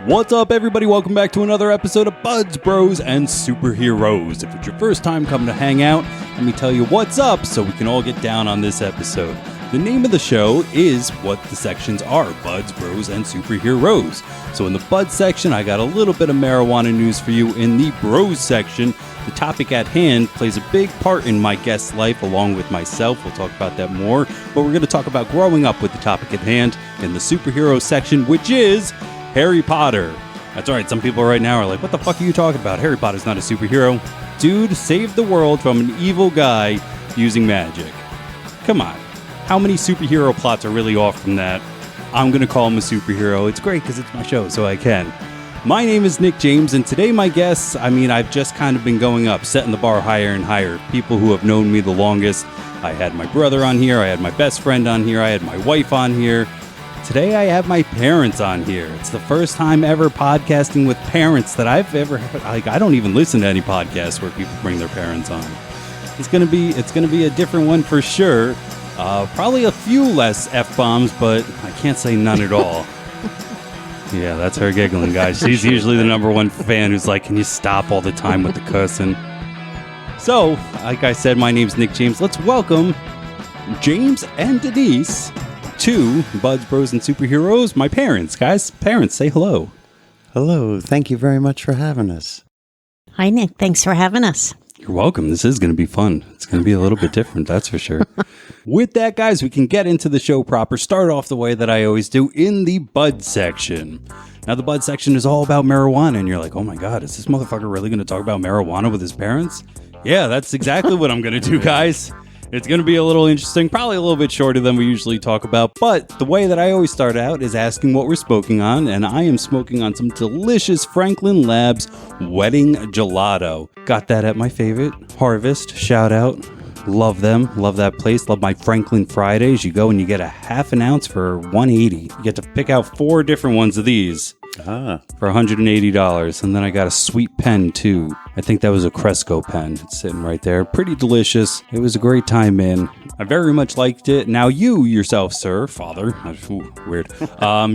What's up, everybody? Welcome back to another episode of Buds, Bros, and Superheroes. If it's your first time coming to hang out, let me tell you what's up so we can all get down on this episode. The name of the show is what the sections are, Buds, Bros, and Superheroes. So in the Buds section, I got a little bit of marijuana news for you. In the Bros section, the topic at hand plays a big part in my guest's life along with myself. We'll talk about that more, but we're going to talk about growing up with the topic at hand in the Superhero section, which is Harry Potter. That's right, some people right now are like, what the fuck are you talking about? Harry Potter's not a superhero. Dude saved the world from an evil guy using magic. Come on. How many superhero plots are really off from that? I'm going to call him a superhero. It's great because it's my show, so I can. My name is Nick James, and today my guests, I've just kind of been going up, setting the bar higher and higher. People who have known me the longest. I had my brother on here. I had my best friend on here. I had my wife on here. Today I have my parents on here. It's the first time ever podcasting with parents that I've ever had. I don't even listen to any podcasts where people bring their parents on. It's gonna be a different one for sure. Probably a few less F-bombs, but I can't say none at all. Yeah, that's her giggling, guys. She's usually the number one fan who's like, can you stop all the time with the cussing? So, like I said, my name's Nick James. Let's welcome James and Denise to Buds, Bros, and Superheroes. My parents, guys. Parents, say hello. Hello. Thank you very much for having us. Hi, Nick. Thanks for having us. You're welcome. This is going to be fun. It's going to be a little bit different, that's for sure. With that, guys, we can get into the show proper. Start off the way that I always do in the Bud section. Now, the Bud section is all about marijuana, and you're like, oh my God, is this motherfucker really going to talk about marijuana with his parents? Yeah, that's exactly what I'm going to do, guys. It's going to be a little interesting, probably a little bit shorter than we usually talk about, but the way that I always start out is asking what we're smoking on, and I am smoking on some delicious Franklin Labs Wedding Gelato. Got that at my favorite Harvest. Shout out. Love them. Love that place. Love my Franklin Fridays. You go and you get a half an ounce for $180. You get to pick out 4 different ones of these. For $180. And then I got a sweet pen too. I think that was a Cresco pen. It's sitting right there. Pretty delicious. It was a great time, man. I very much liked it. Now you yourself, sir, father, weird.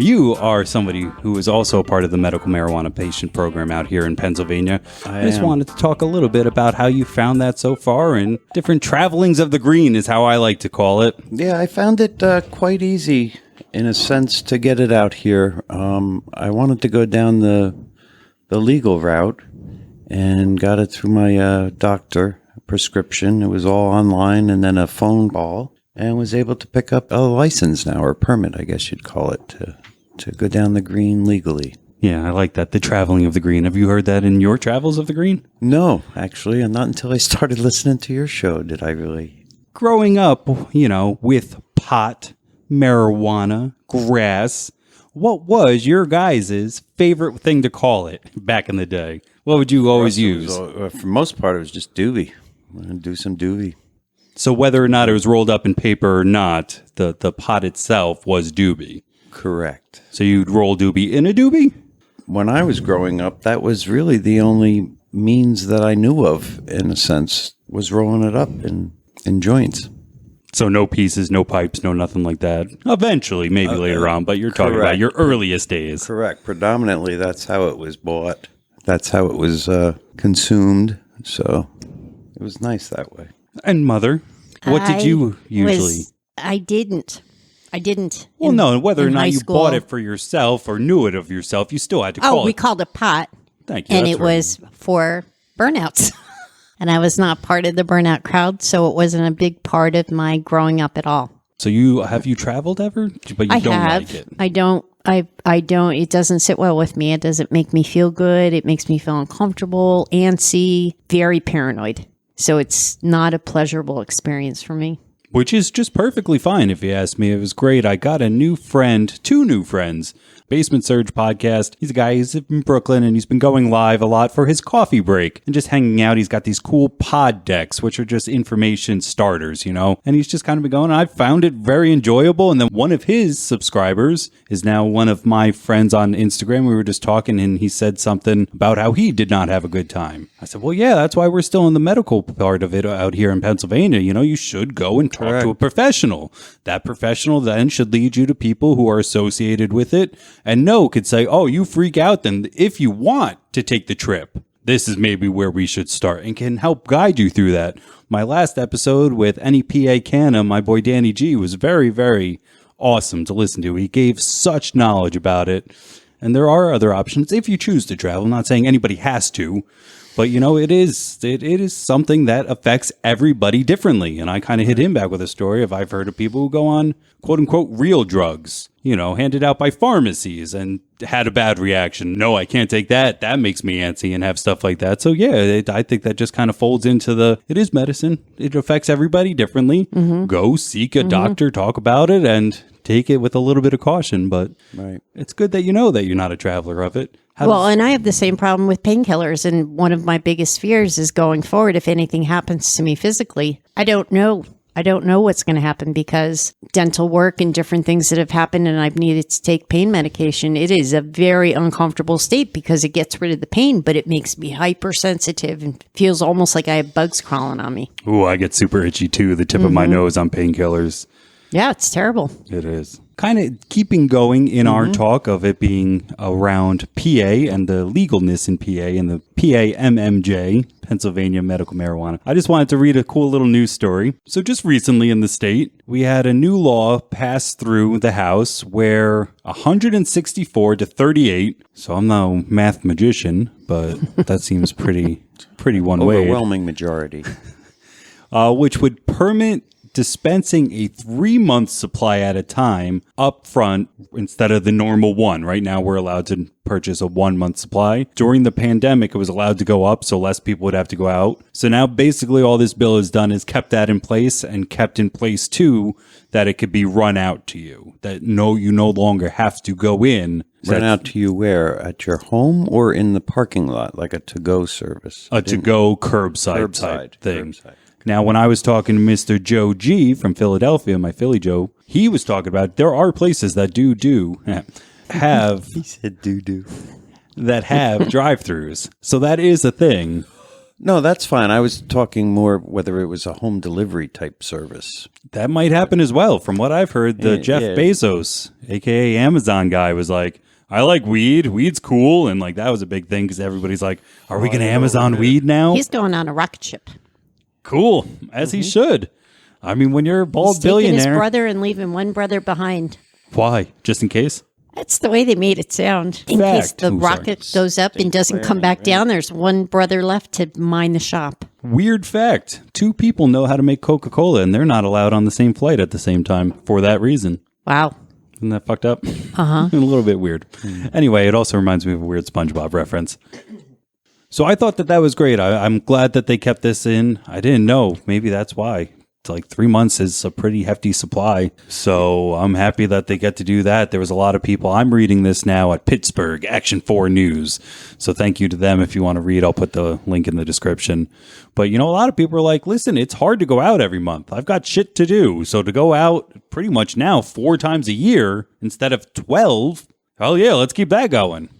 You are somebody who is also a part of the medical marijuana patient program out here in Pennsylvania. I just wanted to talk a little bit about how you found that so far and different travelings of the green is how I like to call it. Yeah, I found it quite easy in a sense to get it out here. I wanted to go down the legal route and got it through my doctor prescription. It was all online and then a phone call, and was able to pick up a license now, or permit, I guess you'd call it, to go down the green legally. Yeah, I like that. The traveling of the green. Have you heard that in your travels of the green? No, actually, and not until I started listening to your show did I really. Growing up, with pot, marijuana, grass, what was your guys' favorite thing to call it back in the day? What would you always use? For the most part, it was just doobie. I'm going to do some doobie. So whether or not it was rolled up in paper or not, the pot itself was doobie. Correct. So you'd roll doobie in a doobie? When I was growing up, that was really the only means that I knew of, in a sense, was rolling it up in joints. So no pieces, no pipes, no nothing like that. Eventually, maybe later on, but you're talking about your earliest days. Correct. Predominantly, that's how it was bought. That's how it was consumed. So it was nice that way. And Mother, what did you usually? I didn't. Well, no, whether or not you bought it for yourself or knew it of yourself, you still had to call it. Oh, we called it pot. Thank you. And it was for burnouts. And I was not part of the burnout crowd, so it wasn't a big part of my growing up at all. So have you traveled ever? But you don't like it. I don't. I don't. It doesn't sit well with me. It doesn't make me feel good. It makes me feel uncomfortable, antsy, very paranoid. So it's not a pleasurable experience for me. Which is just perfectly fine if you ask me. It was great. I got a new friend, 2 new friends. Basement Surge podcast. He's a guy, he's in Brooklyn, and he's been going live a lot for his coffee break and just hanging out. He's got these cool pod decks, which are just information starters, and he's just kind of been going. I found it very enjoyable. And then one of his subscribers is now one of my friends on Instagram. We were just talking, and he said something about how he did not have a good time. I said, well, yeah, that's why we're still in the medical part of it out here in Pennsylvania. You should go and talk to a professional. That professional then should lead you to people who are associated with it And no could say, oh, you freak out then. If you want to take the trip, this is maybe where we should start and can help guide you through that. My last episode with any PA Canna, my boy Danny G, was very, very awesome to listen to. He gave such knowledge about it. And there are other options if you choose to travel. I'm not saying anybody has to, but it is something that affects everybody differently. And I kind of hit him back with a story of I've heard of people who go on quote unquote real drugs, handed out by pharmacies and had a bad reaction. No, I can't take that. That makes me antsy and have stuff like that. So yeah, I think that just kind of folds into it is medicine. It affects everybody differently. Mm-hmm. Go seek a doctor, talk about it, and take it with a little bit of caution. But it's good that you know that you're not a traveler of it. And I have the same problem with painkillers. And one of my biggest fears is going forward, if anything happens to me physically, I don't know. I don't know what's going to happen because dental work and different things that have happened and I've needed to take pain medication. It is a very uncomfortable state because it gets rid of the pain, but it makes me hypersensitive and feels almost like I have bugs crawling on me. Ooh, I get super itchy too. The tip of my nose on painkillers. Yeah, it's terrible. It is. Kind of keeping going in our talk of it being around PA and the legalness in PA and the PA MMJ, Pennsylvania Medical Marijuana. I just wanted to read a cool little news story. So just recently in the state, we had a new law pass through the House where 164 to 38, so I'm no math magician, but that seems pretty one way. Overwhelming majority. Which would permit dispensing a 3-month supply at a time up front instead of the normal one. Right now, we're allowed to purchase a 1-month supply. During the pandemic, it was allowed to go up, so less people would have to go out. So now basically all this bill has done is kept that in place and kept in place too that it could be run out to you. That you no longer have to go in. Run out to you where? At your home or in the parking lot, like a to-go service? A to-go curbside type thing. Now, when I was talking to Mr. Joe G from Philadelphia, my Philly Joe, he was talking about there are places that have he said do that have drive-throughs. So that is a thing. No, that's fine. I was talking more whether it was a home delivery type service. That might happen as well. From what I've heard, Jeff Bezos, aka Amazon guy, was like, I like weed. Weed's cool. And like that was a big thing because everybody's like, are we going to Amazon weed now? He's going on a rocket ship. Cool, as he should. I mean, when you're a bald He's billionaire... taking his brother and leaving one brother behind. Why? Just in case? That's the way they made it sound. In case the rocket goes up and doesn't come back down, there's one brother left to mind the shop. Weird fact. 2 people know how to make Coca-Cola, and they're not allowed on the same flight at the same time for that reason. Wow. Isn't that fucked up? Uh-huh. A little bit weird. Anyway, it also reminds me of a weird SpongeBob reference. So I thought that was great. I'm glad that they kept this in. I didn't know. Maybe that's why. It's like 3 months is a pretty hefty supply. So I'm happy that they get to do that. There was a lot of people. I'm reading this now at Pittsburgh, Action 4 News. So thank you to them. If you want to read, I'll put the link in the description. But, a lot of people are like, listen, it's hard to go out every month. I've got shit to do. So to go out pretty much now 4 times a year instead of 12, hell yeah, let's keep that going.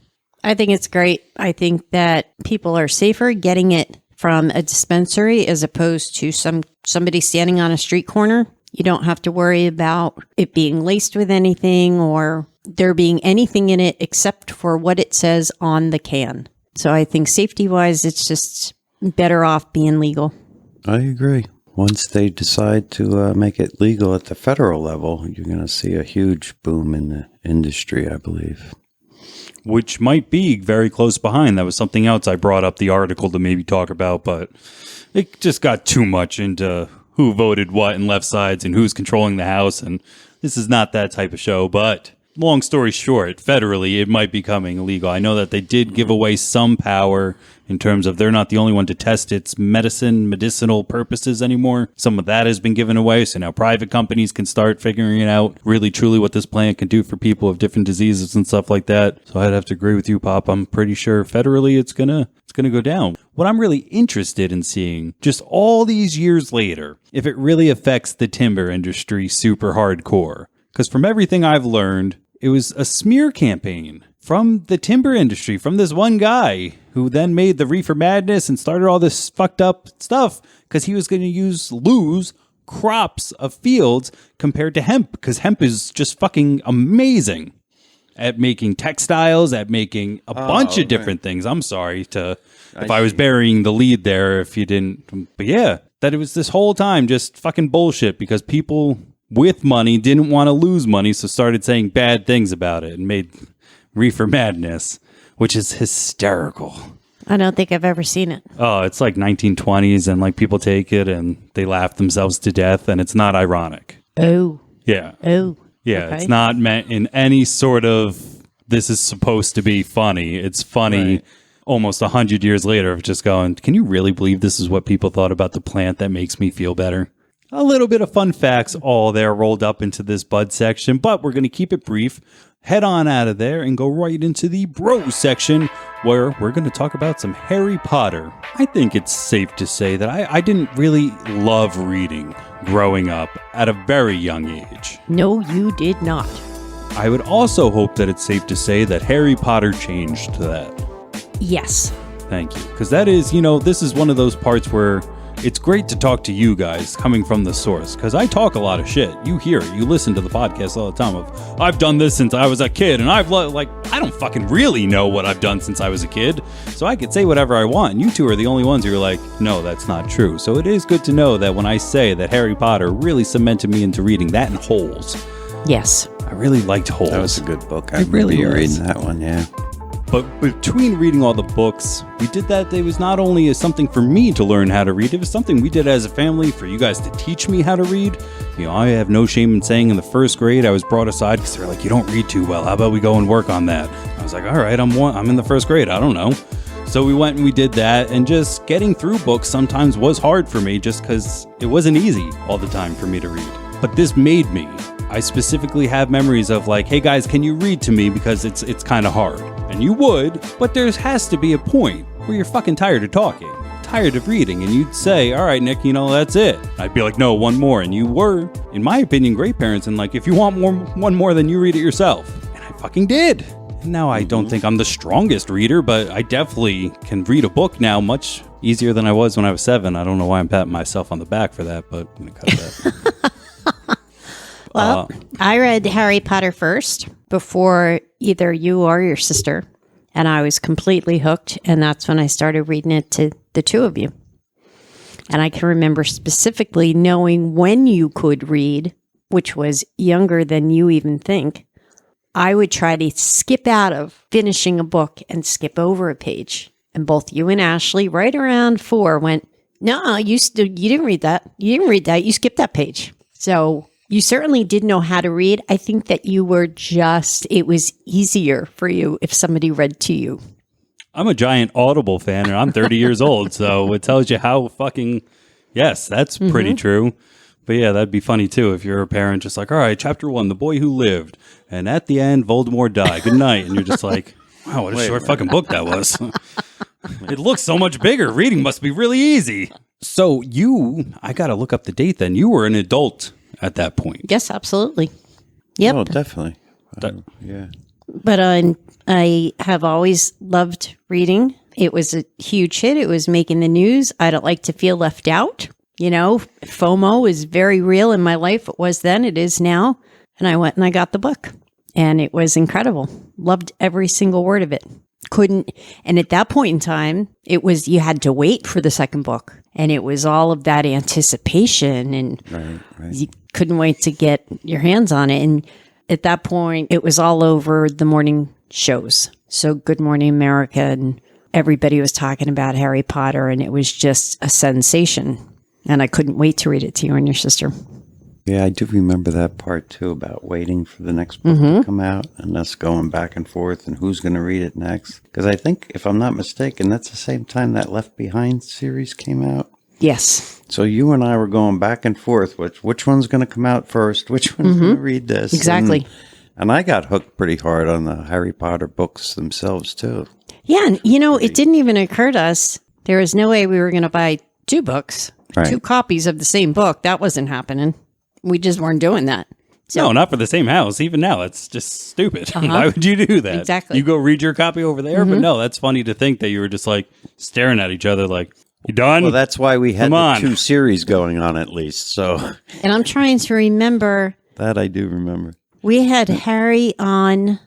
I think it's great. I think that people are safer getting it from a dispensary as opposed to somebody standing on a street corner. You don't have to worry about it being laced with anything or there being anything in it except for what it says on the can. So I think safety-wise, it's just better off being legal. I agree. Once they decide to make it legal at the federal level, you're going to see a huge boom in the industry, I believe. Which might be very close behind. That was something else I brought up the article to maybe talk about, but it just got too much into who voted what and left sides and who's controlling the House. And this is not that type of show, but long story short, federally, it might be becoming illegal. I know that they did give away some power in terms of they're not the only one to test its medicinal purposes anymore. Some of that has been given away. So now private companies can start figuring it out really, truly what this plant can do for people of different diseases and stuff like that. So I'd have to agree with you, Pop. I'm pretty sure federally it's gonna go down. What I'm really interested in seeing, just all these years later, if it really affects the timber industry super hardcore. Because from everything I've learned, it was a smear campaign from the timber industry, from this one guy who then made the Reefer Madness and started all this fucked up stuff because he was going to lose crops of fields compared to hemp because hemp is just fucking amazing. at making textiles, at making a bunch of different things. I'm sorry if I was burying the lead there if you didn't. But yeah, that it was this whole time just fucking bullshit because people with money didn't want to lose money, so started saying bad things about it and made Reefer Madness, which is hysterical. I don't think I've ever seen it. Oh, it's like 1920s and like people take it and they laugh themselves to death and it's not ironic. Oh. Yeah. Oh. Yeah, Okay. it's not meant in any sort of this is supposed to be funny. It's funny almost 100 years later of just going, can you really believe this is what people thought about the plant that makes me feel better? A little bit of fun facts all there rolled up into this bud section, but we're going to keep it brief. Head on out of there and go right into the bro section where we're going to talk about some Harry Potter. I think it's safe to say that I didn't really love reading growing up at a very young age. No, you did not. I would also hope that it's safe to say that Harry Potter changed that. Yes. Thank you. Because that is, this is one of those parts where it's great to talk to you guys coming from the source. Because I talk a lot of shit. You hear it. You listen to the podcast all the time of, I've done this since I was a kid. And I don't fucking really know what I've done since I was a kid. So I could say whatever I want. And you two are the only ones who are like, no, that's not true. So it is good to know that when I say that Harry Potter really cemented me into reading that and Holes. Yes. I really liked Holes. That was a good book. I It really remember you was. reading that one, yeah. But between reading all the books, we did that. It was not only as something for me to learn how to read, it was something we did as a family for you guys to teach me how to read. I have no shame in saying in the first grade, I was brought aside because they're like, you don't read too well. How about we go and work on that? I was like, all right, I'm in the first grade. I don't know. So we went and we did that. And just getting through books sometimes was hard for me just because it wasn't easy all the time for me to read. But this made me. I specifically have memories of like, hey guys, can you read to me because it's kind of hard? And you would, but there has to be a point where you're fucking tired of talking, tired of reading, and you'd say, all right, Nick, that's it. I'd be like, no, one more. And you were, in my opinion, great parents. And like, if you want one more, then you read it yourself. And I fucking did. And now I don't think I'm the strongest reader, but I definitely can read a book now much easier than I was when I was 7. I don't know why I'm patting myself on the back for that, but I'm going to cut that. Well, I read Harry Potter first before either you or your sister, and I was completely hooked, and that's when I started reading it to the two of you. And I can remember specifically knowing when you could read, which was younger than you even think. I would try to skip out of finishing a book and skip over a page. And both you and Ashley, right around 4, went, no, you didn't read that. You didn't read that. You skipped that page. So you certainly did know how to read. I think that you were it was easier for you if somebody read to you. I'm a giant Audible fan and I'm 30 years old. So it tells you how fucking, yes, that's pretty true. But yeah, that'd be funny too if you're a parent just like, all right, chapter 1, the boy who lived. And at the end, Voldemort died. Good night. And you're just like, wow, what a short fucking book that was. It looks so much bigger. Reading must be really easy. So I got to look up the date then. You were an adult at that point. Yes, absolutely. Yep. Oh, definitely. Yeah. But I have always loved reading. It was a huge hit. It was making the news. I don't like to feel left out. FOMO is very real in my life. It was then. It is now. And I went and I got the book. And it was incredible. Loved every single word of it. And at that point in time, you had to wait for the second book. And it was all of that anticipation. And Right. you couldn't wait to get your hands on it. And at that point, it was all over the morning shows. So Good Morning America, and everybody was talking about Harry Potter, and it was just a sensation. And I couldn't wait to read it to you and your sister. Yeah, I do remember that part too about waiting for the next book to come out and us going back and forth and who's going to read it next. Because I think, if I'm not mistaken, that's the same time that Left Behind series came out. Yes. So you and I were going back and forth, which one's going to come out first? Which one's going to read this? Exactly. And I got hooked pretty hard on the Harry Potter books themselves too. Yeah, and it didn't even occur to us. There was no way we were going to buy 2 books, 2 copies of the same book. That wasn't happening. We just weren't doing that. So, No, not for the same house. Even now, it's just stupid. Why would you do that? Exactly. You go read your copy over there, but no, that's funny to think that you were just like staring at each other like, you done? Well, that's why we had Come on. 2 series going on at least. So and I'm trying to remember. that I do remember. We had Harry on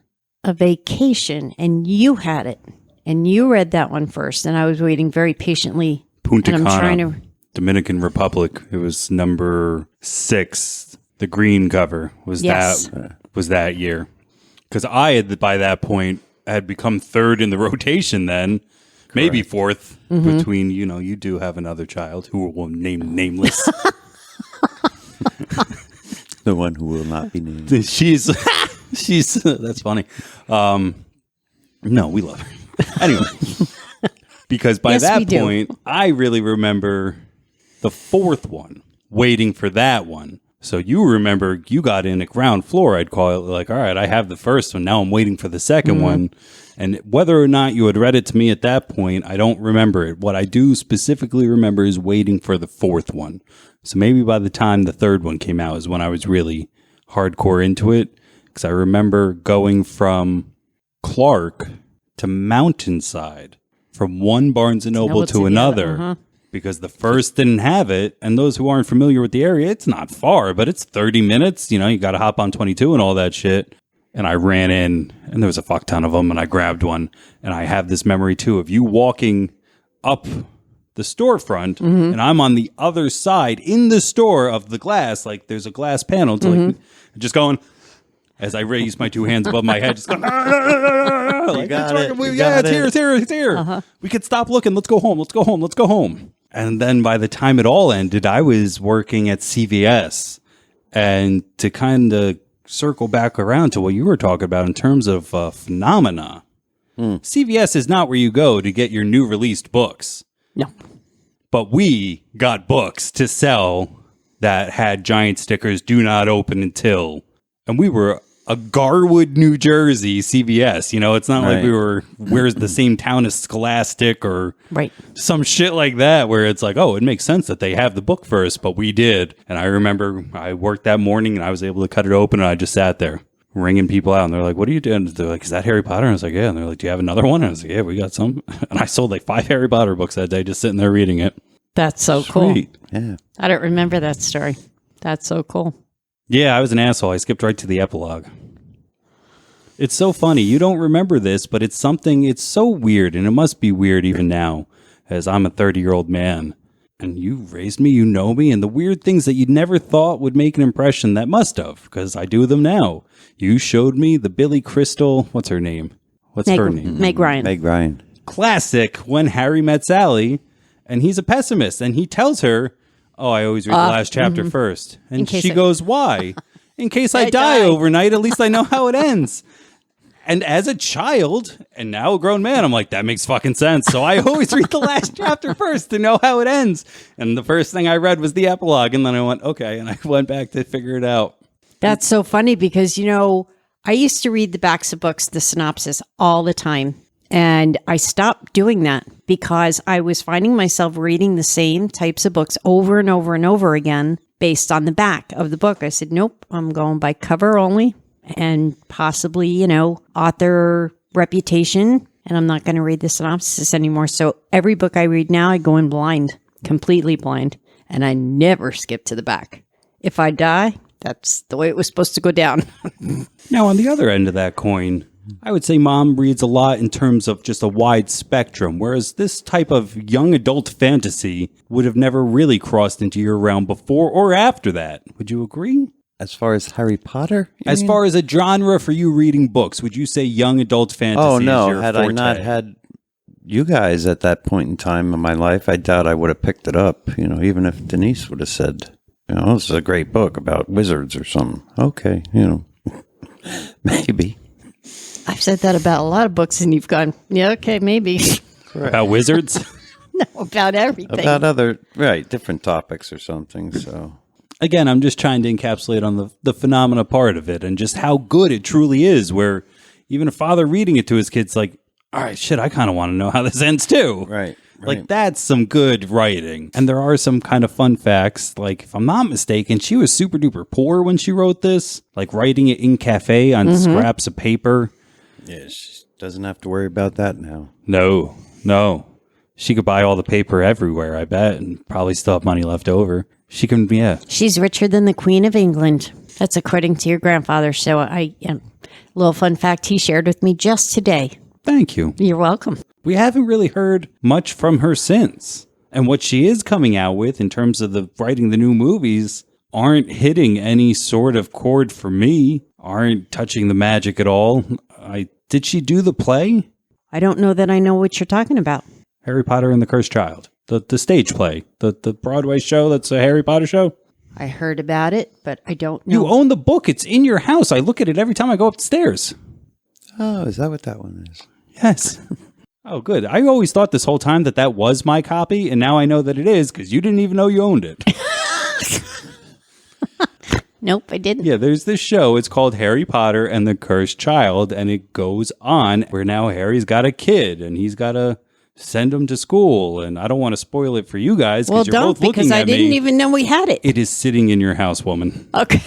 a vacation, and you had it, and you read that one first, and I was waiting very patiently. Punta and I'm Cana, trying to. Dominican Republic. It was number 6. The green cover was Yes. that year. Because I had by that point had become 3rd in the rotation then. Maybe 4th between, you do have another child who will name nameless. The one who will not be named. She's that's funny. No, we love her. Anyway, because by Yes, we that do. point, I really remember the 4th one, waiting for that one. So you remember you got in at ground floor. I'd call it like, all right, I have the first one. Now I'm waiting for the second one. And whether or not you had read it to me at that point, I don't remember it. What I do specifically remember is waiting for the 4th one. So maybe by the time the 3rd one came out is when I was really hardcore into it. Because I remember going from Clark to Mountainside, from one Barnes & Noble to another. Because the first didn't have it, and those who aren't familiar with the area, it's not far, but it's 30 minutes. You got to hop on 22 and all that shit. And I ran in, and there was a fuck ton of them, and I grabbed one. And I have this memory, too, of you walking up the storefront, and I'm on the other side in the store of the glass. Like, there's a glass panel, to just going, as I raise my 2 hands above my head, just going, like, it's here. We could stop looking. Let's go home. And then by the time it all ended, I was working at CVS. And to kind of circle back around to what you were talking about in terms of phenomena, CVS is not where you go to get your new released books. No. But we got books to sell that had giant stickers, do not open until. And we were a Garwood, New Jersey CVS. It's not like we're the same town as Scholastic or some shit like that, where it's like, oh, it makes sense that they have the book first, but we did. And I remember I worked that morning and I was able to cut it open, and I just sat there ringing people out. And they're like, what are you doing? They're like, is that Harry Potter? And I was like, yeah. And they're like, do you have another one? And I was like, yeah, we got some. And I sold like 5 Harry Potter books that day, just sitting there reading it. That's so cool. Yeah. I don't remember that story. That's so cool. Yeah, I was an asshole. I skipped right to the epilogue. It's so funny. You don't remember this, but it's so weird, and it must be weird even now, as I'm a 30-year-old man. And you raised me, you know me, and the weird things that you never thought would make an impression that must have, because I do them now. You showed me the Billy Crystal, what's her name? What's her name? Meg Ryan. Meg Ryan. Classic, When Harry Met Sally, and he's a pessimist, and he tells her, oh, I always read the last chapter first. And she goes, why? In case I die overnight, at least I know how it ends. And as a child, and now a grown man, I'm like, that makes fucking sense. So I always read the last chapter first to know how it ends. And the first thing I read was the epilogue. And then I went, okay. And I went back to figure it out. That's so funny because, I used to read the backs of books, the synopsis, all the time. And I stopped doing that because I was finding myself reading the same types of books over and over and over again based on the back of the book. I said, nope, I'm going by cover only. And possibly, author reputation, and I'm not going to read the synopsis anymore. So every book I read now, I go in blind, completely blind, and I never skip to the back. If I die, that's the way it was supposed to go down. Now, on the other end of that coin, I would say Mom reads a lot in terms of just a wide spectrum, whereas this type of young adult fantasy would have never really crossed into your realm before or after that. Would you agree? As far as Harry Potter? As far as a genre for you reading books, would you say young adult fantasy is your had forte? I not had you guys at that point in time in my life, I doubt I would have picked it up, even if Denise would have said, this is a great book about wizards or something. Okay, maybe. I've said that about a lot of books, and you've gone, yeah, okay, maybe. About wizards? No, about everything. About other, different topics or something, so... Again, I'm just trying to encapsulate on the phenomena part of it and just how good it truly is, where even a father reading it to his kids like, all right, shit, I kind of want to know how this ends too. Right. Like, that's some good writing. And there are some kind of fun facts. Like, if I'm not mistaken, she was super duper poor when she wrote this, like writing it in cafe on scraps of paper. Yeah, she doesn't have to worry about that now. No. She could buy all the paper everywhere, I bet, and probably still have money left over. She can, yeah. She's richer than the Queen of England. That's according to your grandfather. So little fun fact he shared with me just today. Thank you. You're welcome. We haven't really heard much from her since. And what she is coming out with in terms of the writing the new movies aren't hitting any sort of chord for me, aren't touching the magic at all. Did she do the play? I don't know that I know what you're talking about. Harry Potter and the Cursed Child. The stage play. The Broadway show that's a Harry Potter show. I heard about it, but I don't know. You own the book. It's in your house. I look at it every time I go upstairs. Oh, is that what that one is? Yes. Oh, good. I always thought this whole time that was my copy, and now I know that it is because you didn't even know you owned it. Nope, I didn't. Yeah, there's this show. It's called Harry Potter and the Cursed Child, and it goes on where now Harry's got a kid, and he's got to send him to school. And I don't want to spoil it for you guys because you're both looking at me. Because I didn't even know we had it. It is sitting in your house, woman. Okay.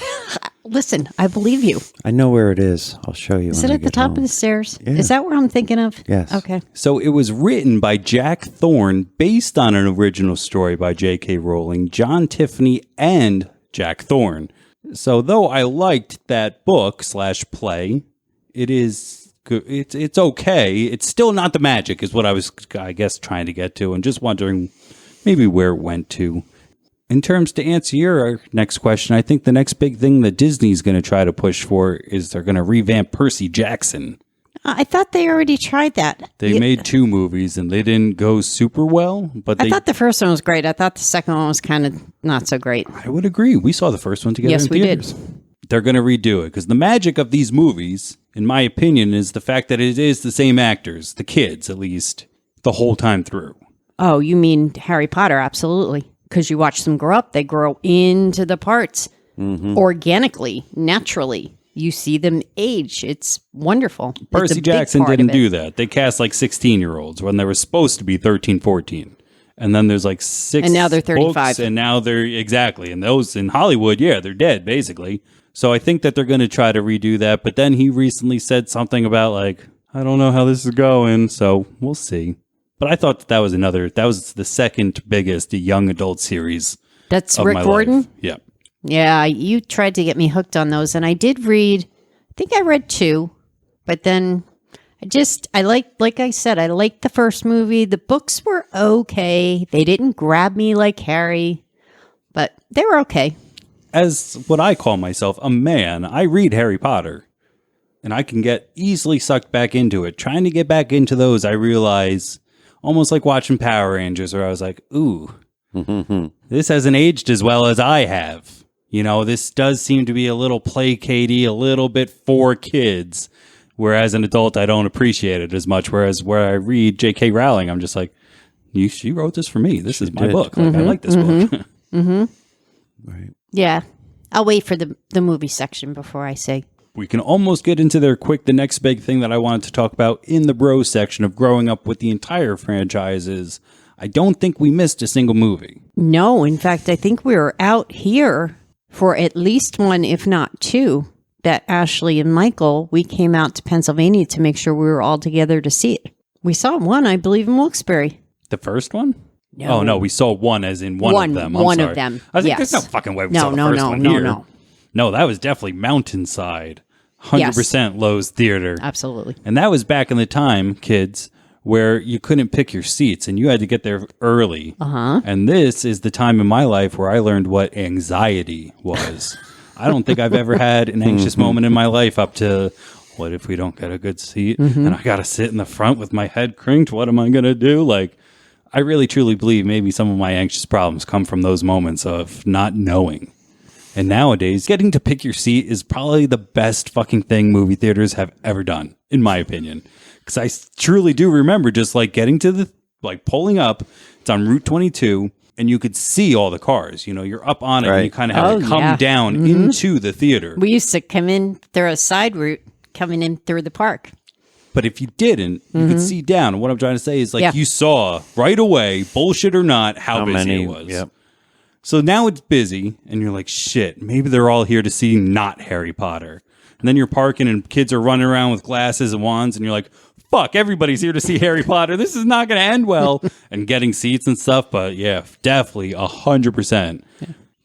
Listen, I believe you. I know where it is. I'll show you. Is it at the top of the stairs? Yeah. Is that where I'm thinking of? Yes. Okay. So it was written by Jack Thorne based on an original story by J.K. Rowling, John Tiffany, and Jack Thorne. So though I liked that book / play, it is good. It's okay. It's still not the magic is what I was, I guess, trying to get to, and just wondering maybe where it went to. In terms to answer your next question, I think the next big thing that Disney's going to try to push for is they're going to revamp Percy Jackson. I thought they already tried that. They made 2 movies and they didn't go super well, but I thought the first one was great. I thought the second one was kind of not so great. I would agree. We saw the first one together Yes, in we theaters. did. They're going to redo it because the magic of these movies, in my opinion, is the fact that it is the same actors, the kids at least, the whole time through. Oh, you mean Harry Potter? Absolutely. Because you watch them grow up. They grow into the parts organically, naturally. You see them age. It's wonderful. Percy Jackson didn't do that. They cast like 16-year-olds when they were supposed to be 13, 14. And then there's like 6 And now they're 35. books, and now they're, exactly. And those in Hollywood, yeah, they're dead, basically. So I think that they're going to try to redo that. But then he recently said something about like, I don't know how this is going. So we'll see. But I thought that was the second biggest young adult series. That's of Rick my Gordon? life. Yeah. Yeah, you tried to get me hooked on those. And I did read, I think I read 2. But then I like I said, I liked the first movie. The books were okay. They didn't grab me like Harry, but they were okay. As what I call myself, a man, I read Harry Potter. And I can get easily sucked back into it. Trying to get back into those, I realize, almost like watching Power Rangers, where I was like, ooh, this hasn't aged as well as I have. You know, this does seem to be a little placatey, a little bit for kids. Whereas an adult, I don't appreciate it as much. Whereas where I read J.K. Rowling, I'm just like, she wrote this for me. This is my book. Like, I like this book. Right. Yeah. I'll wait for the movie section before I say. We can almost get into there quick. The next big thing that I wanted to talk about in the bro section of growing up with the entire franchise is I don't think we missed a single movie. No, in fact, I think we were out here for at least 1, if not 2, that Ashley and Michael, we came out to Pennsylvania to make sure we were all together to see it. We saw one, I believe, in Wilkes-Barre. The first one? No. Oh, no, we saw one as in one of them. One sorry. of them, I was like, yes. there's no fucking way we saw the first one here. No, that was definitely Mountainside. 100% Lowe's Theater. Absolutely. And that was back in the time, kids, where you couldn't pick your seats and you had to get there early. And this is the time in my life where I learned what anxiety was. I don't think I've ever had an anxious moment in my life up to, what if we don't get a good seat? And I got to sit in the front with my head cranked. What am I going to do? Like, I really, truly believe maybe some of my anxious problems come from those moments of not knowing. And nowadays, getting to pick your seat is probably the best fucking thing movie theaters have ever done, in my opinion. Because I truly do remember just like getting to the, like pulling up, it's on Route 22, and you could see all the cars. You know, you're up on it, and you kind of have to come down into the theater. We used to come in through a side route, coming in through the park. But if you didn't, you could see down. And what I'm trying to say is like you saw right away, bullshit or not, how busy many, it was. Yep. So now it's busy, and you're like, shit, maybe they're all here to see not Harry Potter. And then you're parking, and kids are running around with glasses and wands, and you're like, fuck, everybody's here to see Harry Potter. This is not going to end well. And getting seats and stuff. But yeah, definitely 100%.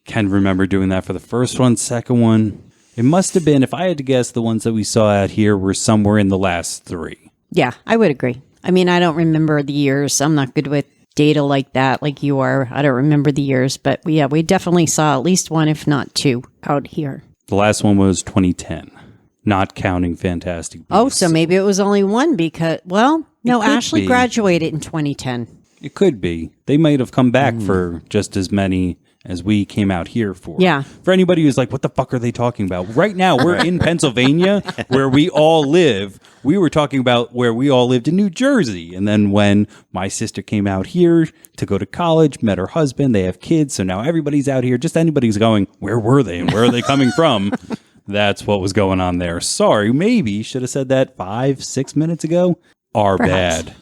Can remember doing that for the first one. Second one, it must have been, if I had to guess, the ones that we saw out here were somewhere in the last 3. Yeah, I would agree. I mean, I don't remember the years. I'm not good with data like that, like you are. I don't remember the years, but yeah, we definitely saw at least 1, if not 2, out here. The last one was 2010, not counting Fantastic Beasts. Oh, so maybe it was only 1 because, well, no, Ashley be. graduated in 2010. It could be. They might have come back for just as many as we came out here for. Yeah. For anybody who's like, what the fuck are they talking about? Right now, we're in Pennsylvania, where we all live. We were talking about where we all lived in New Jersey. And then when my sister came out here to go to college, met her husband, they have kids. So now everybody's out here. Just anybody's going, where were they and where are they coming from? That's what was going on there. Sorry, maybe should have said that 5-6 minutes ago. Our Perhaps. bad.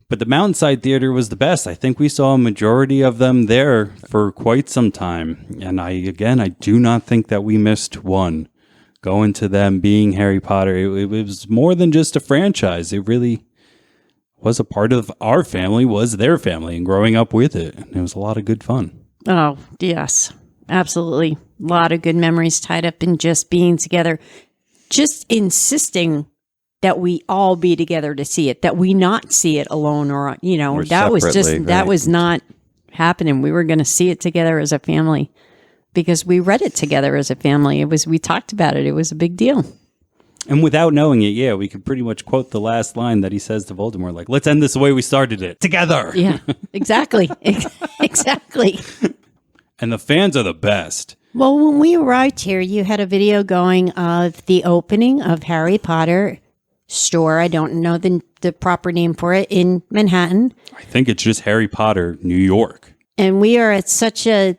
But the Mountainside Theater was the best. I think we saw a majority of them there for quite some time. And I do not think that we missed one. Going to them being Harry Potter, it was more than just a franchise. It really was a part of our family, was their family, and growing up with it. And it was a lot of good fun. Oh, yes, absolutely. A lot of good memories tied up in just being together, just insisting that we all be together to see it, that we not see it alone or, Or that was just, separately, that right. was not happening. We were going to see it together as a family because we read it together as a family. We talked about it. It was a big deal. And without knowing it, yeah, we could pretty much quote the last line that he says to Voldemort, like, let's end this the way we started it, together. Yeah, exactly. Exactly. And the fans are the best. Well, when we arrived here, you had a video going of the opening of Harry Potter store. I don't know the proper name for it, in Manhattan. I think it's just Harry Potter, New York. And we are at such a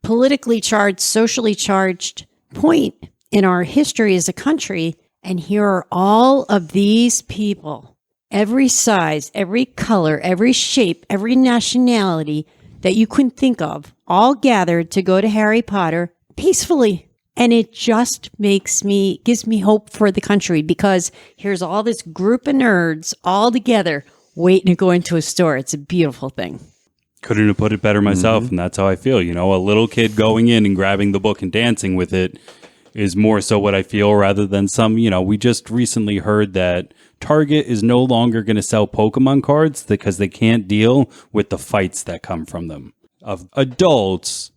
politically charged, socially charged point in our history as a country. And here are all of these people, every size, every color, every shape, every nationality that you couldn't think of, all gathered to go to Harry Potter peacefully. And it just gives me hope for the country, because here's all this group of nerds all together waiting to go into a store. It's a beautiful thing. Couldn't have put it better myself, and that's how I feel. You know, a little kid going in and grabbing the book and dancing with it is more so what I feel, rather than some, we just recently heard that Target is no longer going to sell Pokemon cards because they can't deal with the fights that come from them. Of adults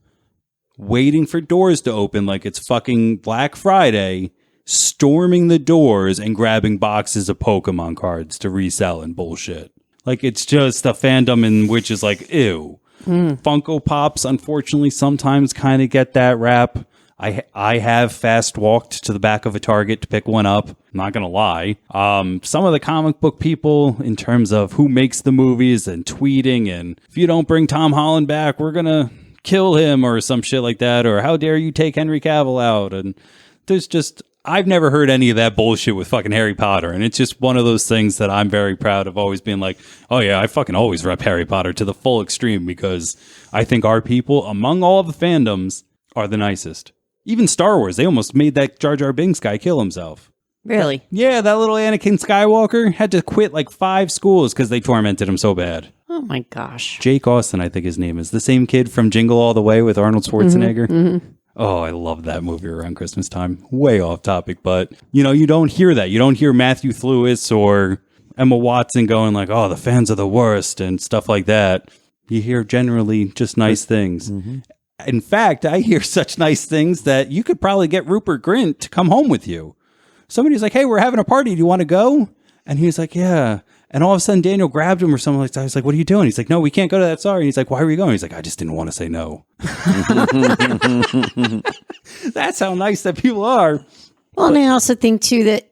waiting for doors to open like it's fucking Black Friday, storming the doors and grabbing boxes of Pokemon cards to resell and bullshit. Like, it's just a fandom in which is like, ew. Funko Pops, unfortunately, sometimes kind of get that rap. I have fast walked to the back of a Target to pick one up. I'm not going to lie. Some of the comic book people, in terms of who makes the movies and tweeting, and if you don't bring Tom Holland back, we're going to kill him or some shit like that. Or how dare you take Henry Cavill out? And there's just, I've never heard any of that bullshit with fucking Harry Potter. And it's just one of those things that I'm very proud of always being like, oh yeah, I fucking always rep Harry Potter to the full extreme, because I think our people, among all of the fandoms, are the nicest. Even Star Wars, they almost made that Jar Jar Binks guy kill himself. Really? Yeah, that little Anakin Skywalker had to quit like 5 schools because they tormented him so bad. Oh my gosh. Jake Austin, I think his name is. The same kid from Jingle All the Way with Arnold Schwarzenegger. Oh, I love that movie around Christmas time. Way off topic, but you don't hear that. You don't hear Matthew Lewis or Emma Watson going like, oh, the fans are the worst and stuff like that. You hear generally just nice things. In fact, I hear such nice things that you could probably get Rupert Grint to come home with you. Somebody's like, hey, we're having a party. Do you want to go? And he's like, yeah. And all of a sudden, Daniel grabbed him or something like that. I was like, what are you doing? He's like, no, we can't go to that. Sorry. And he's like, why are we going? He's like, I just didn't want to say no. That's how nice that people are. Well, and I also think, too, that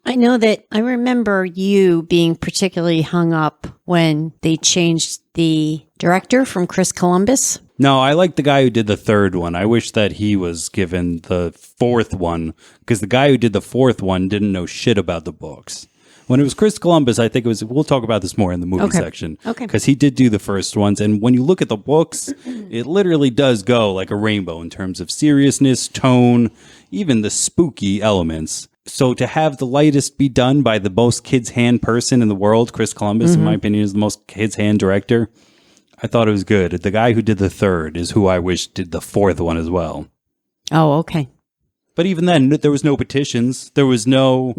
I remember you being particularly hung up when they changed the director from Chris Columbus. No, I like the guy who did the 3rd one. I wish that he was given the 4th one, because the guy who did the 4th one didn't know shit about the books. When it was Chris Columbus, I think it was, we'll talk about this more in the movie section. Okay. Because he did do the first ones. And when you look at the books, it literally does go like a rainbow in terms of seriousness, tone, even the spooky elements. So to have the lightest be done by the most kids' hand person in the world, Chris Columbus, in my opinion, is the most kids' hand director. I thought it was good. The guy who did the third is who I wish did the fourth one as well. Oh, okay. But even then, there was no petitions. There was no,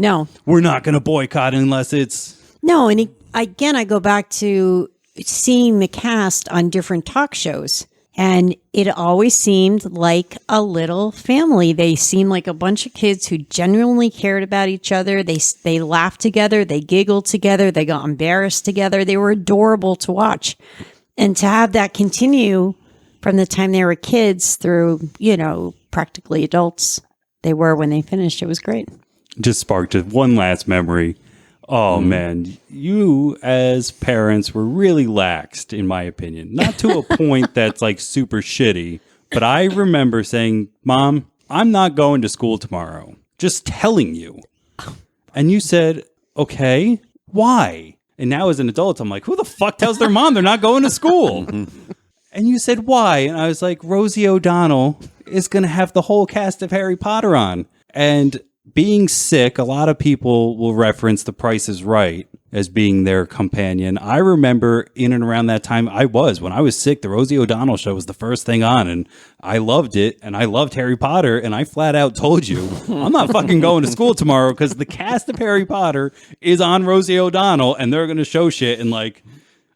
we're not going to boycott unless it's... No, and again, I go back to seeing the cast on different talk shows. And it always seemed like a little family. They seemed like a bunch of kids who genuinely cared about each other. They laughed together. They giggled together. They got embarrassed together. They were adorable to watch. And to have that continue from the time they were kids through, practically adults they were when they finished, it was great. Just sparked one last memory. Oh, man, you as parents were really laxed, in my opinion. Not to a point that's like super shitty, but I remember saying, Mom, I'm not going to school tomorrow. Just telling you. And you said, okay, why? And now as an adult, I'm like, who the fuck tells their mom they're not going to school? And you said, why? And I was like, Rosie O'Donnell is going to have the whole cast of Harry Potter on. And being sick, a lot of people will reference The Price is Right as being their companion. I remember in and around that time when I was sick, the Rosie O'Donnell show was the first thing on, and I loved it, and I loved Harry Potter, and I flat out told you, I'm not fucking going to school tomorrow because the cast of Harry Potter is on Rosie O'Donnell, and they're going to show shit, and like,